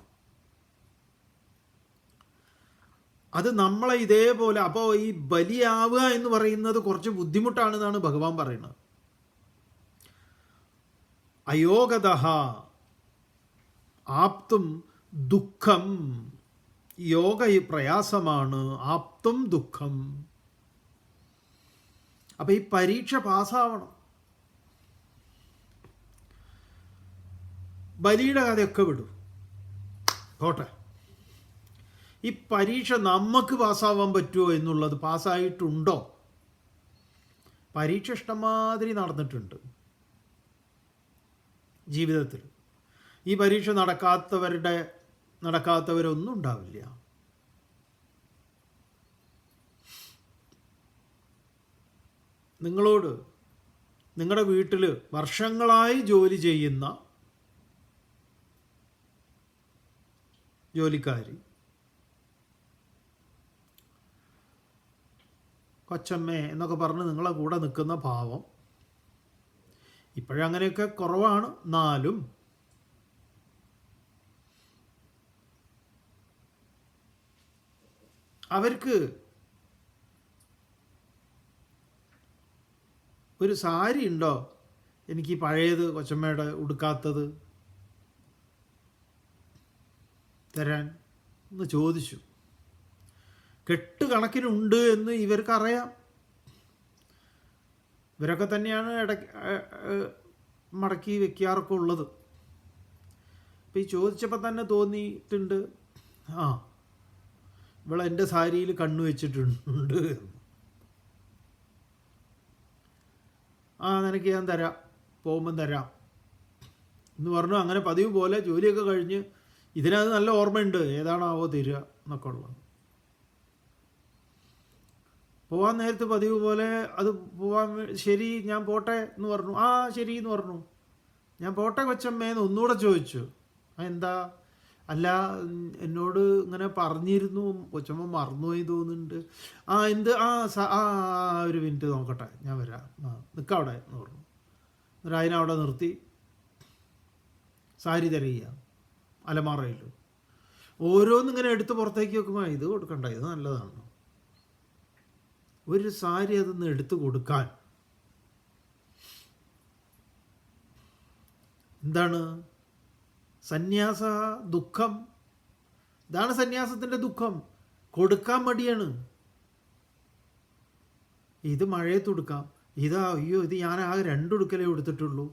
അത് നമ്മളെ ഇതേപോലെ, അപ്പോൾ ഈ ബലിയാവുക എന്ന് പറയുന്നത് കുറച്ച് ബുദ്ധിമുട്ടാണെന്നാണ് ഭഗവാൻ പറയുന്നത്. അയോഗതഃ ആപ്തും ദുഃഖം. യോഗ പ്രയാസമാണ്, ആപ്തും ദുഃഖം. അപ്പം ഈ പരീക്ഷ പാസ്സാവണം. ബലിയുടെ കഥയൊക്കെ വിടും, പോട്ടെ. ഈ പരീക്ഷ നമുക്ക് പാസ്സാവാൻ പറ്റുമോ എന്നുള്ളത്, പാസ്സായിട്ടുണ്ടോ? പരീക്ഷ ഇഷ്ടംമാതിരി നടന്നിട്ടുണ്ട് ജീവിതത്തിൽ. ഈ പരീക്ഷ നടക്കാത്തവരൊന്നും ഉണ്ടാവില്ല. നിങ്ങളോട് നിങ്ങളുടെ വീട്ടിൽ വർഷങ്ങളായി ജോലി ചെയ്യുന്ന ജോലിക്കാരി, കൊച്ചമ്മേ എന്നൊക്കെ പറഞ്ഞ് നിങ്ങളെ കൂടെ നിൽക്കുന്ന പാവം, ഇപ്പോഴങ്ങനെയൊക്കെ കുറവാണ്, എന്നാലും അവർക്ക് ഒരു സാരി ഉണ്ടോ എനിക്ക് പഴയത് കൊച്ചമ്മയുടെ ഉടുക്കാത്തത് തരാൻ എന്ന് ചോദിച്ചു. കെട്ടുകണക്കിനുണ്ട് എന്ന് ഇവർക്കറിയാം. ഇവരൊക്കെ തന്നെയാണ് മടക്കി വെക്കാറൊക്കെ ഉള്ളത്. അപ്പം ഈ ചോദിച്ചപ്പോൾ തന്നെ തോന്നിയിട്ടുണ്ട്, ഇവളെ എൻ്റെ സാരിയിൽ കണ്ണു വെച്ചിട്ടുണ്ട്. നിനക്ക് ഞാൻ തരാം, പോകുമ്പം തരാം എന്ന് പറഞ്ഞു. അങ്ങനെ പതിവ് പോലെ ജോലിയൊക്കെ കഴിഞ്ഞ് ഇതിനത് നല്ല ഓർമ്മയുണ്ട്, ഏതാണാവോ തരിക എന്നൊക്കെ ഉള്ളത്. പോവാൻ നേരത്ത് പതിവ് പോലെ അത് പോവാൻ, ശരി ഞാൻ പോട്ടെ എന്ന് പറഞ്ഞു. ശരി എന്ന് പറഞ്ഞു. ഞാൻ പോട്ടെ കൊച്ചമ്മേന്ന് ഒന്നുകൂടെ ചോദിച്ചു. എന്താ? അല്ല, എന്നോട് ഇങ്ങനെ പറഞ്ഞിരുന്നു, കൊച്ചമ്മ മറന്നുപോയി തോന്നുന്നുണ്ട്. എന്ത്? ഒരു മിനിറ്റ് നോക്കട്ടെ, ഞാൻ വരാം, നിൽക്കവിടെ എന്ന് പറഞ്ഞു. എന്നിട്ട് അതിനവിടെ നിർത്തി സാരി തിരയുക അലമാറയിൽ. ഓരോന്നിങ്ങനെ എടുത്ത് പുറത്തേക്ക് വെക്കുമ്പോൾ ഇത് കൊടുക്കണ്ട, ഇത് നല്ലതാണ്. ഒരു സാരി അതൊന്ന് എടുത്തു കൊടുക്കാൻ എന്താണ്? സന്യാസ ദുഃഖം. ഇതാണ് സന്യാസത്തിൻ്റെ ദുഃഖം. കൊടുക്കാൻ മടിയാണ്. ഇത് മഴയത്ത് ഉടുക്കാം, ഇതാ അയ്യോ ഇത് ഞാൻ ആകെ 2 ഉടുക്കലേ എടുത്തിട്ടുള്ളൂ.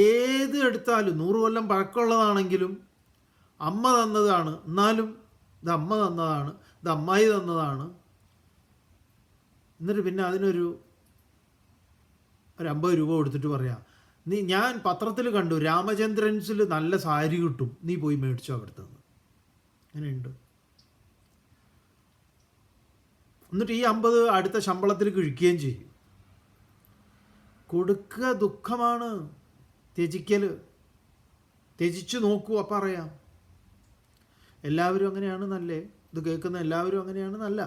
ഏത് എടുത്താലും 100 കൊല്ലം പഴക്കമുള്ളതാണെങ്കിലും അമ്മ തന്നതാണ്, എന്നാലും ഇത് അമ്മ തന്നതാണ്, ഇത് അമ്മായി തന്നതാണ്. എന്നിട്ട് പിന്നെ അതിനൊരു 50 രൂപ കൊടുത്തിട്ട് പറയാം, ഞാൻ പത്രത്തിൽ കണ്ടു രാമചന്ദ്രൻസിൽ നല്ല സാരി കിട്ടും, നീ പോയി മേടിച്ചോ അവിടുത്തെ നിന്ന്. അങ്ങനെയുണ്ട്. എന്നിട്ട് ഈ 50 അടുത്ത ശമ്പളത്തിൽ കിഴിക്കുകയും ചെയ്യും. കൊടുക്കുക ദുഃഖമാണ്, ത്യജിക്കൽ. ത്യജിച്ചു നോക്കൂ, അപ്പം അറിയാം. എല്ലാവരും അങ്ങനെയാണ് നല്ലേ, ഇത് കേൾക്കുന്ന എല്ലാവരും അങ്ങനെയാണ് നല്ല.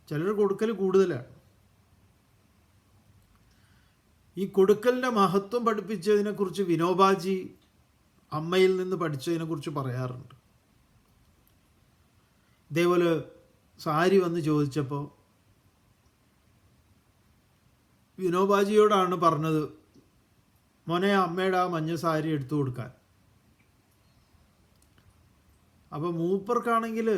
ചിലർ കൊടുക്കൽ കൂടുതലാണ്. ഈ കൊടുക്കലിൻ്റെ മഹത്വം പഠിപ്പിച്ചതിനെക്കുറിച്ച് വിനോബാജി അമ്മയിൽ നിന്ന് പഠിച്ചതിനെക്കുറിച്ച് പറയാറുണ്ട്. ഇതേപോലെ സാരി വന്ന് ചോദിച്ചപ്പോൾ വിനോബാജിയോടാണ് പറഞ്ഞത്, മോനെ അമ്മയുടെ ആ മഞ്ഞ സാരി എടുത്തു കൊടുക്കാൻ. അപ്പോൾ മൂപ്പർക്കാണെങ്കിൽ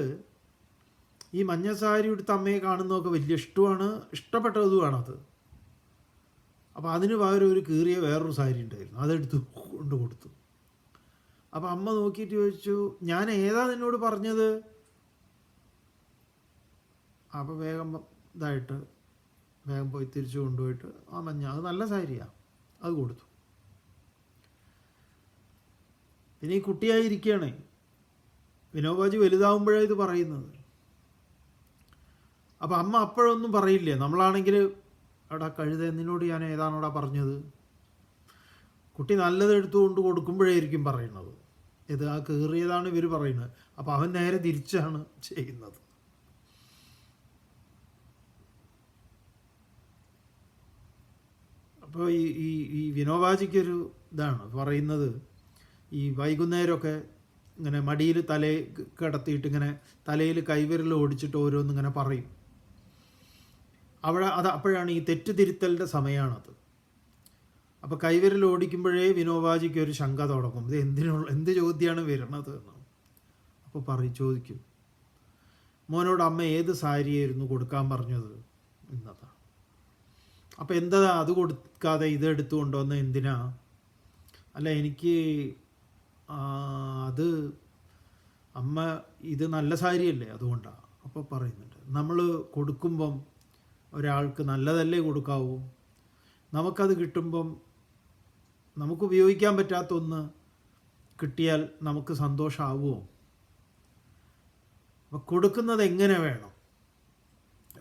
ഈ മഞ്ഞ സാരി എടുത്ത് അമ്മയെ കാണുന്നതൊക്കെ വലിയ ഇഷ്ടമാണ്, ഇഷ്ടപ്പെട്ടതുമാണത്. അപ്പോൾ അതിന് പകരം ഒരു കീറിയ വേറൊരു സാരി ഉണ്ടായിരുന്നു, അതെടുത്ത് കൊണ്ട് കൊടുത്തു. അപ്പോൾ അമ്മ നോക്കിയിട്ട് ചോദിച്ചു, ഞാൻ ഏതാ നിന്നോട് പറഞ്ഞത്? അപ്പോൾ വേഗം ഇതായിട്ട് വേഗം പോയി തിരിച്ചു കൊണ്ടുപോയിട്ട് ആ മഞ്ഞ, അത് നല്ല സാരിയാണ്, അത് കൊടുത്തു. പിന്നെ ഈ കുട്ടിയായിരിക്കുകയാണേ, വിനോബാജി വലുതാവുമ്പോഴാണ് ഇത് പറയുന്നത്. അപ്പോൾ അമ്മ അപ്പോഴൊന്നും പറയില്ലേ. നമ്മളാണെങ്കിൽ എടാ കഴുത, നിന്നോട് ഞാൻ ഏതാണോടാ പറഞ്ഞത്? കുട്ടി നല്ലത് എടുത്തുകൊണ്ട് കൊടുക്കുമ്പോഴായിരിക്കും പറയുന്നത്. ഇത് ആ കീറിയതാണ് ഇവർ പറയുന്നത്. അപ്പോൾ അവൻ നേരെ തിരിച്ചാണ് ചെയ്യുന്നത്. അപ്പോൾ ഈ വിനോബാജിക്കൊരു ഇതാണ് പറയുന്നത്, ഈ വൈകുന്നേരമൊക്കെ ഇങ്ങനെ മടിയിൽ തലയിൽ കിടത്തിയിട്ട് ഇങ്ങനെ തലയിൽ കൈവിരൽ ഓടിച്ചിട്ട് ഓരോന്നിങ്ങനെ പറയും. അപ്പോഴാണ് ഈ തെറ്റുതിരുത്തലിൻ്റെ സമയമാണത്. അപ്പോൾ കൈവിരൽ ഓടിക്കുമ്പോഴേ വിനോബാജിക്ക് ഒരു ശങ്ക തുടങ്ങും, ഇത് എന്ത് ചോദ്യമാണ് വരുന്നത് എന്ന്. അപ്പോൾ ചോദിക്കും, മോനോട് അമ്മ ഏത് സാരിയായിരുന്നു കൊടുക്കാൻ പറഞ്ഞത് എന്നതാണ്. അപ്പോൾ എന്താ അത് കൊടുക്കാതെ ഇത് എടുത്തു കൊണ്ടുവന്ന് എന്തിനാ? അല്ല എനിക്ക് അത് അമ്മ ഇത് നല്ല സാരിയല്ലേ അതുകൊണ്ടാണ്. അപ്പോൾ പറയുന്നുണ്ട്, നമ്മൾ കൊടുക്കുമ്പം ഒരാൾക്ക് നല്ലതല്ലേ കൊടുക്കാവൂ. നമുക്കത് കിട്ടുമ്പം നമുക്ക് ഉപയോഗിക്കാൻ പറ്റാത്ത ഒന്ന് കിട്ടിയാൽ നമുക്ക് സന്തോഷമാവുമോ? അപ്പം കൊടുക്കുന്നത് എങ്ങനെ വേണം?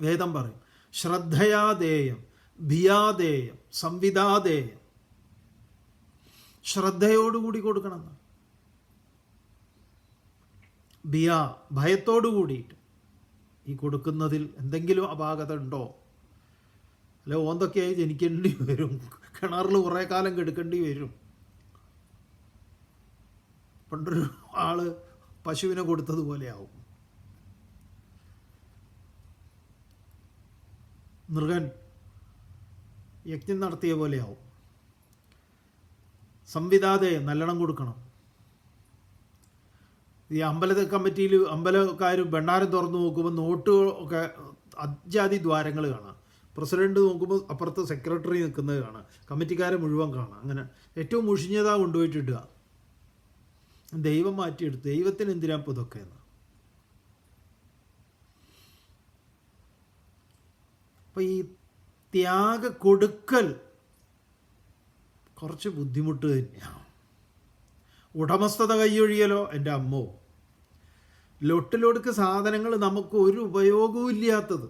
വേദം പറയും, ശ്രദ്ധയാദേയം ഭിയാദേയം സംവിധാദേയം. ശ്രദ്ധയോടുകൂടി കൊടുക്കണം. ഭയത്തോടു കൂടിയിട്ട് ഈ കൊടുക്കുന്നതിൽ എന്തെങ്കിലും അപാകത ഉണ്ടോ? അല്ലെ ഓന്തൊക്കെയായി ജനിക്കേണ്ടി വരും, കിണറിൽ കുറേ കാലം കെടുക്കേണ്ടി വരും. പണ്ടൊരു ആള് പശുവിനെ കൊടുത്തതുപോലെയാവും. മൃഗൻ യജ്ഞം നടത്തിയ പോലെയാവും. സംവിധാതെ നല്ലോണം കൊടുക്കണം. ഈ അമ്പലത്തെ കമ്മിറ്റിയിൽ അമ്പലക്കാർ ഭണ്ഡാരം തുറന്നു നോക്കുമ്പോൾ നോട്ട് ഒക്കെ അജാതി ദ്വാരങ്ങൾ കാണാം. പ്രസിഡന്റ് നോക്കുമ്പോൾ അപ്പുറത്ത് സെക്രട്ടറി നിൽക്കുന്നത് കാണാം, കമ്മിറ്റിക്കാരെ മുഴുവൻ കാണാം. അങ്ങനെ ഏറ്റവും മുഷിഞ്ഞതാ കൊണ്ടുപോയിട്ടിടുക. ദൈവം മാറ്റിയെടുത്തു. ദൈവത്തിന് എന്തിനാ ഇപ്പോൾ ഇതൊക്കെ എന്ന്. അപ്പോൾ ഈ ത്യാഗ കൊടുക്കൽ കുറച്ച് ബുദ്ധിമുട്ട് തന്നെയാണ്. ഉടമസ്ഥത കൈയൊഴിയലോ എൻ്റെ അമ്മോ. ലൊട്ടിലൊടുക്ക് സാധനങ്ങൾ നമുക്ക് ഒരു ഉപയോഗവും ഇല്ലാത്തത്.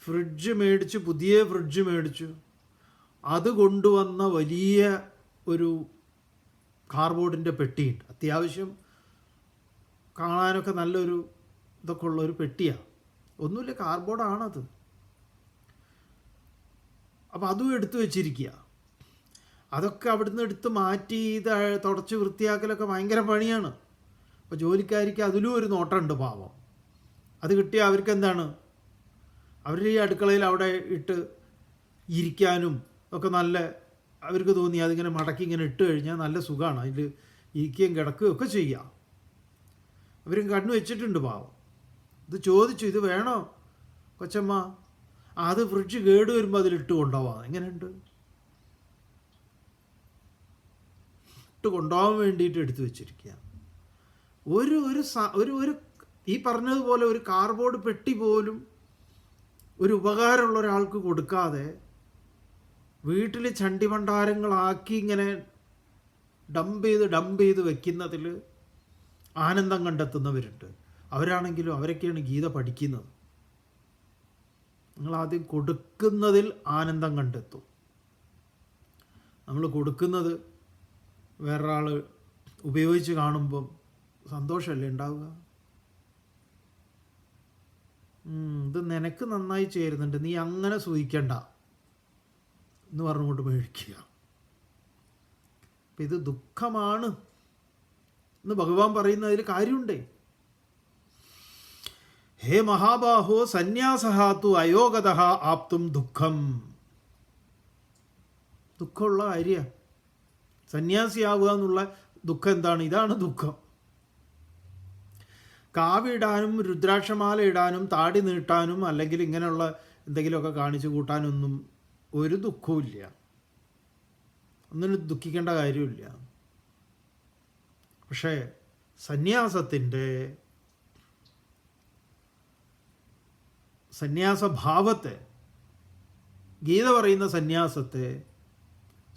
ഫ്രിഡ്ജ് മേടിച്ചു, പുതിയ ഫ്രിഡ്ജ് മേടിച്ചു, അത് കൊണ്ടുവന്ന വലിയ ഒരു കാർബോർഡിൻ്റെ പെട്ടിയുണ്ട്. അത്യാവശ്യം കാണാനൊക്കെ നല്ലൊരു ഇതൊക്കെ ഉള്ളൊരു പെട്ടിയാണ്. ഒന്നുമില്ല, കാർബോർഡാണത്. അപ്പോൾ അതും എടുത്തു വെച്ചിരിക്കുക. അതൊക്കെ അവിടുന്ന് എടുത്ത് മാറ്റി ഇത് തുടച്ച് വൃത്തിയാക്കലൊക്കെ ഭയങ്കര പണിയാണ്. അപ്പോൾ ജോലിക്കാർക്ക് അതിലും ഒരു നോട്ടമുണ്ട് പാവം. അത് കിട്ടിയാൽ അവർക്ക് എന്താണ്, അവർ ഈ അടുക്കളയിൽ അവിടെ ഇട്ട് ഇരിക്കാനും ഒക്കെ നല്ല അവർക്ക് തോന്നി. അതിങ്ങനെ മടക്കി ഇങ്ങനെ ഇട്ട് കഴിഞ്ഞാൽ നല്ല സുഖമാണ്, അതിൽ ഇരിക്കുകയും കിടക്കുകയും ഒക്കെ ചെയ്യാം. അവരും കണ്ണു വെച്ചിട്ടുണ്ട് പാവം. ഇത് ചോദിച്ചു, ഇത് വേണോ കൊച്ചമ്മ? അത് ഫ്രിഡ്ജ് കേട് വരുമ്പോൾ അതിലിട്ട് കൊണ്ടുപോവാം. എങ്ങനെയുണ്ട്? ഇട്ട് കൊണ്ടുപോകാൻ വേണ്ടിയിട്ട് എടുത്തു വെച്ചിരിക്കുക. ഒരു ഒരു ഒരു ഈ പറഞ്ഞതുപോലെ ഒരു കാർഡ്ബോർഡ് പെട്ടി പോലും ഒരു ഉപകാരമുള്ള ഒരാൾക്ക് കൊടുക്കാതെ വീട്ടിൽ ചണ്ടിഭണ്ഡാരങ്ങളാക്കി ഇങ്ങനെ ഡംപ് ചെയ്ത് വെക്കുന്നതിൽ ആനന്ദം കണ്ടെത്തുന്നവരുണ്ട്. അവരാണെങ്കിലും അവരൊക്കെയാണ് ഗീത പഠിക്കുന്നത്. നിങ്ങളാദ്യം കൊടുക്കുന്നതിൽ ആനന്ദം കണ്ടെത്തും. നമ്മൾ കൊടുക്കുന്നത് വേറൊരാൾ ഉപയോഗിച്ച് കാണുമ്പം സന്തോഷമല്ലേ ഉണ്ടാവുക? ഇത് നിനക്ക് നന്നായി ചേരുന്നുണ്ട്, നീ അങ്ങനെ സൂഹിക്കണ്ട എന്ന് പറഞ്ഞുകൊണ്ട് മേടിക്കുക. അപ്പം ഇത് ദുഃഖമാണ് എന്ന് ഭഗവാൻ പറയുന്നതിൽ കാര്യമുണ്ടേ. ഹേ മഹാബാഹോ സന്യാസഹാത്തു അയോഗത ആപ്തും ദുഃഖം. ദുഃഖമുള്ള കാര്യമാണ് സന്യാസിയാവുക എന്നുള്ള ദുഃഖം. എന്താണ്? ഇതാണ് ദുഃഖം. കാവിടാനും രുദ്രാക്ഷമാല ഇടാനും താടി നീട്ടാനും അല്ലെങ്കിൽ ഇങ്ങനെയുള്ള എന്തെങ്കിലുമൊക്കെ കാണിച്ചു കൂട്ടാനൊന്നും ഒരു ദുഃഖവുമില്ല. ഒന്നിനും ദുഃഖിക്കേണ്ട കാര്യമില്ല. പക്ഷേ സന്യാസഭാവത്തെ, ഗീത പറയുന്ന സന്യാസത്തെ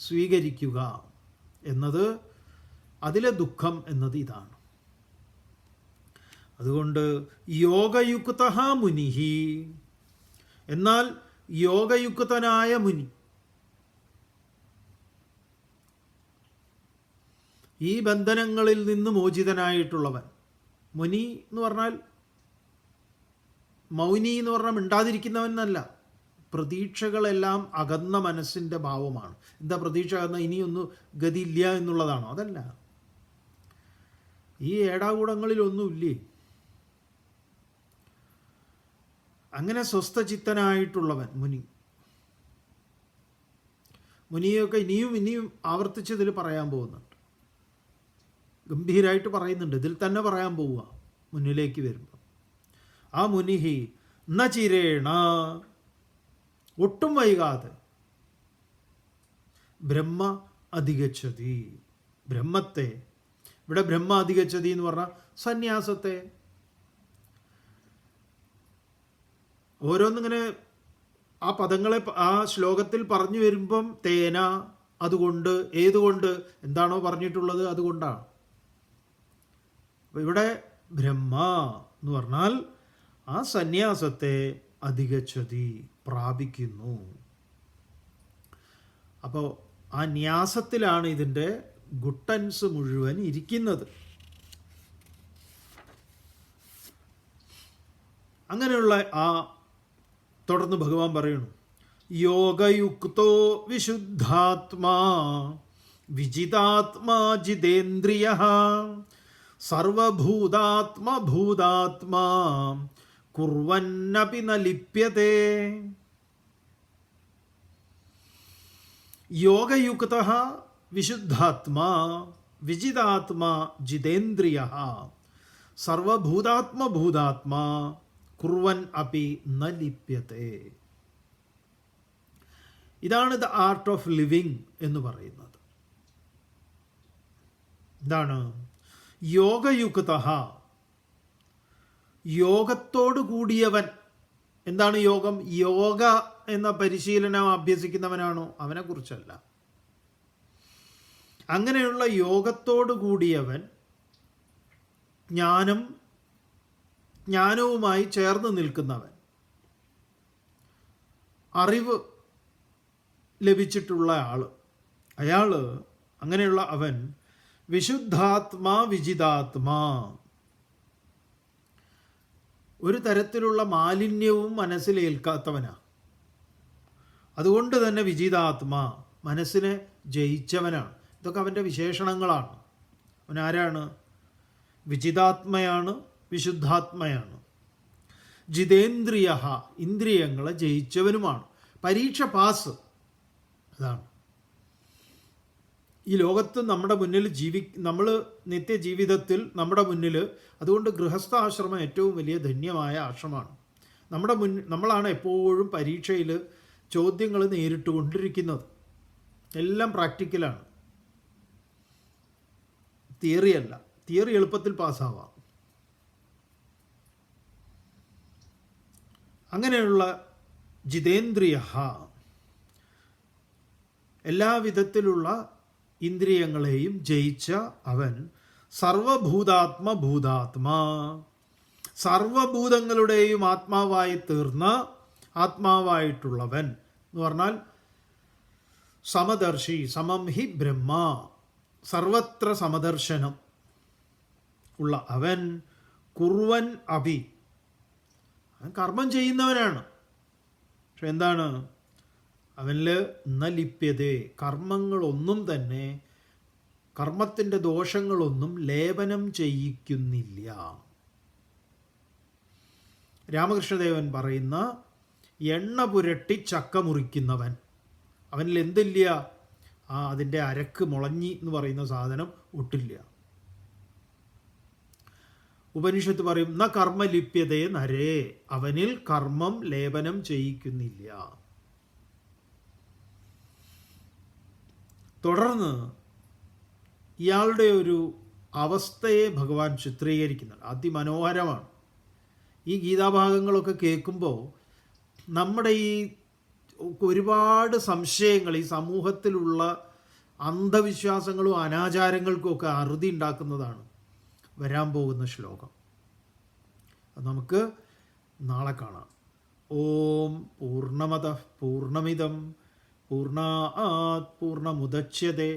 സ്വീകരിക്കുക എന്നത്, അതിലെ ദുഃഖം എന്നത് ഇതാണ്. അതുകൊണ്ട് യോഗയുക്ത മുനിഹി, എന്നാൽ യോഗയുക്തനായ മുനി, ഈ ബന്ധനങ്ങളിൽ നിന്ന് മോചിതനായിട്ടുള്ളവൻ. മുനി എന്ന് പറഞ്ഞാൽ മൗനി എന്ന് പറഞ്ഞാൽ മിണ്ടാതിരിക്കുന്നവൻ എന്നല്ല, പ്രതീക്ഷകളെല്ലാം അകന്ന മനസ്സിൻ്റെ ഭാവമാണ്. എന്താ പ്രതീക്ഷ അകന്ന? ഇനിയൊന്നും ഗതിയില്ല എന്നുള്ളതാണോ? അതല്ല. ഈ ഏടാകൂടങ്ങളിലൊന്നുമില്ലേ. അങ്ങനെ സ്വസ്ഥചിത്തനായിട്ടുള്ളവൻ മുനി. മുനിയൊക്കെ ഇനിയും ആവർത്തിച്ച് ഇതിൽ പറയാൻ പോകുന്നുണ്ട്. ഗംഭീരമായിട്ട് പറയുന്നുണ്ട്. ഇതിൽ തന്നെ പറയാൻ പോവുക മുന്നിലേക്ക് വരുമ്പോൾ. ആ മുനിഹി ന ചിരേണ, ഒട്ടും വൈകാതെ, ബ്രഹ്മ അധിഗച്ഛതി, ബ്രഹ്മത്തെ, ഇവിടെ ബ്രഹ്മ അധിഗച്ഛതി എന്ന് പറഞ്ഞാൽ സന്യാസത്തെ. ഓരോന്നിങ്ങനെ ആ പദങ്ങളെ ആ ശ്ലോകത്തിൽ പറഞ്ഞു വരുമ്പം തേന, അതുകൊണ്ട്, ഏതുകൊണ്ട്, എന്താണോ പറഞ്ഞിട്ടുള്ളത് അതുകൊണ്ടാണ്. അപ്പം ഇവിടെ ബ്രഹ്മ എന്ന് പറഞ്ഞാൽ ആ സന്യാസത്തെ അധിഗച്ഛതി, പ്രാപിക്കുന്നു. അപ്പോൾ ആ ന്യാസത്തിലാണ് ഇതിൻ്റെ ഗുട്ടൻസ് മുഴുവൻ ഇരിക്കുന്നത്. അങ്ങനെയുള്ള ആ തുടർന്ന് ഭഗവാൻ പറയുന്നു, യോഗയുക്തോ വിശുദ്ധാത്മാ വിജിതാത്മാ ജിതേന്ദ്രിയഃ സർവഭൂതാത്മഭൂതാത്മാ കുർവന്നപി ന ലിപ്യതേ. യോഗയുക്തഃ വിശുദ്ധാത്മാ വിജിതാത്മാ ജിതേന്ദ്രിയഃ സർവഭൂതാത്മഭൂതാത്മാ കുർവൻ അപി ന ലിപ്യതേ. ഇതാണ് ദ ആർട്ട് ഓഫ് ലിവിങ് എന്ന് പറയുന്നത്. എന്താണ് യോഗയുക്തഃ? യോഗത്തോടു കൂടിയവൻ. എന്താണ് യോഗം? യോഗ എന്ന പരിശീലനം അഭ്യസിക്കുന്നവനാണോ? അവനെക്കുറിച്ചല്ല. അങ്ങനെയുള്ള യോഗത്തോടു കൂടിയവൻ, ജ്ഞാനവുമായി ചേർന്ന് നിൽക്കുന്നവൻ, അറിവ് ലഭിച്ചിട്ടുള്ള അയാൾ, അങ്ങനെയുള്ള അവൻ വിശുദ്ധാത്മാ വിജിതാത്മാ, ഒരു തരത്തിലുള്ള മാലിന്യവും മനസ്സിലേൽക്കാത്തവനാണ്. അതുകൊണ്ട് തന്നെ വിജിതാത്മാ, മനസ്സിനെ ജയിച്ചവനാണ്. ഇതൊക്കെ അവൻ്റെ വിശേഷണങ്ങളാണ്. അവനാരാണ്? വിജിതാത്മയാണ്, വിശുദ്ധാത്മയാണ്. ജിതേന്ദ്രിയ, ഇന്ദ്രിയങ്ങളെ ജയിച്ചവനുമാണ്. പരീക്ഷ പാസ്. അതാണ് ഈ ലോകത്ത് നമ്മുടെ മുന്നിൽ നമ്മൾ നിത്യജീവിതത്തിൽ നമ്മുടെ മുന്നിൽ, അതുകൊണ്ട് ഗൃഹസ്ഥാശ്രമം ഏറ്റവും വലിയ ധന്യമായ ആശ്രമമാണ്. നമ്മളാണ് എപ്പോഴും പരീക്ഷയിൽ ചോദ്യങ്ങൾ നേരിട്ട് കൊണ്ടിരിക്കുന്നത്. എല്ലാം പ്രാക്ടിക്കലാണ്, തിയറിയല്ല. തിയറി എളുപ്പത്തിൽ പാസ്സാവാം. അങ്ങനെയുള്ള ജിതേന്ദ്രിയ, എല്ലാവിധത്തിലുള്ള ഇന്ദ്രിയങ്ങളെയും ജയിച്ച അവൻ സർവഭൂതാത്മാ, സർവഭൂതങ്ങളുടെയും ആത്മാവായി തീർന്ന ആത്മാവായിട്ടുള്ളവൻ എന്ന് പറഞ്ഞാൽ സമദർശി, സമം ഹി ബ്രഹ്മ, സർവത്ര സമദർശനം ഉള്ള അവൻ കുർവൻ അഭി, കർമ്മം ചെയ്യുന്നവനാണ്. പക്ഷെ എന്താണ് അവനിൽ ന ലിപ്യതേ, കർമ്മങ്ങളൊന്നും തന്നെ, കർമ്മത്തിൻ്റെ ദോഷങ്ങളൊന്നും ലേപനം ചെയ്യിക്കുന്നില്ല. രാമകൃഷ്ണദേവൻ പറയുന്ന എണ്ണ പുരട്ടി ചക്ക മുറിക്കുന്നവൻ, അവനിൽ എന്തില്ല? അതിൻ്റെ അരക്ക് മുളഞ്ഞി എന്ന് പറയുന്ന സാധനം ഒട്ടില്ല. ഉപനിഷത്ത് പറയും ന കർമ്മ ലിപ്യതേ നരേ, അവനിൽ കർമ്മം ലേപനം ചെയ്യിക്കുന്നില്ല. തുടർന്ന് ഇയാളുടെ ഒരു അവസ്ഥയെ ഭഗവാൻ ചിത്രീകരിക്കുന്നത് അതിമനോഹരമാണ്. ഈ ഗീതാഭാഗങ്ങളൊക്കെ കേൾക്കുമ്പോൾ നമ്മുടെ ഈ ഒരുപാട് സംശയങ്ങൾ, ഈ സമൂഹത്തിലുള്ള അന്ധവിശ്വാസങ്ങളും അനാചാരങ്ങൾക്കും ഒക്കെ അറുതി ഉണ്ടാക്കുന്നതാണ് വരാൻ പോകുന്ന ശ്ലോകം. അത് നമുക്ക് നാളെ കാണാം. ഓം പൂർണ്ണമതഃ പൂർണ്ണമിദം പൂർണ്ണാത് പൂർണ്ണമുദച്യതേ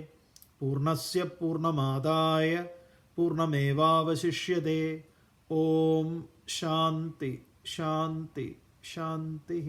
പൂർണ്ണസ്യ പൂർണ്ണമാദായ പൂർണ്ണമേവാവശിഷ്യതേ. ഓം ശാന്തി ശാന്തി ശാന്തി.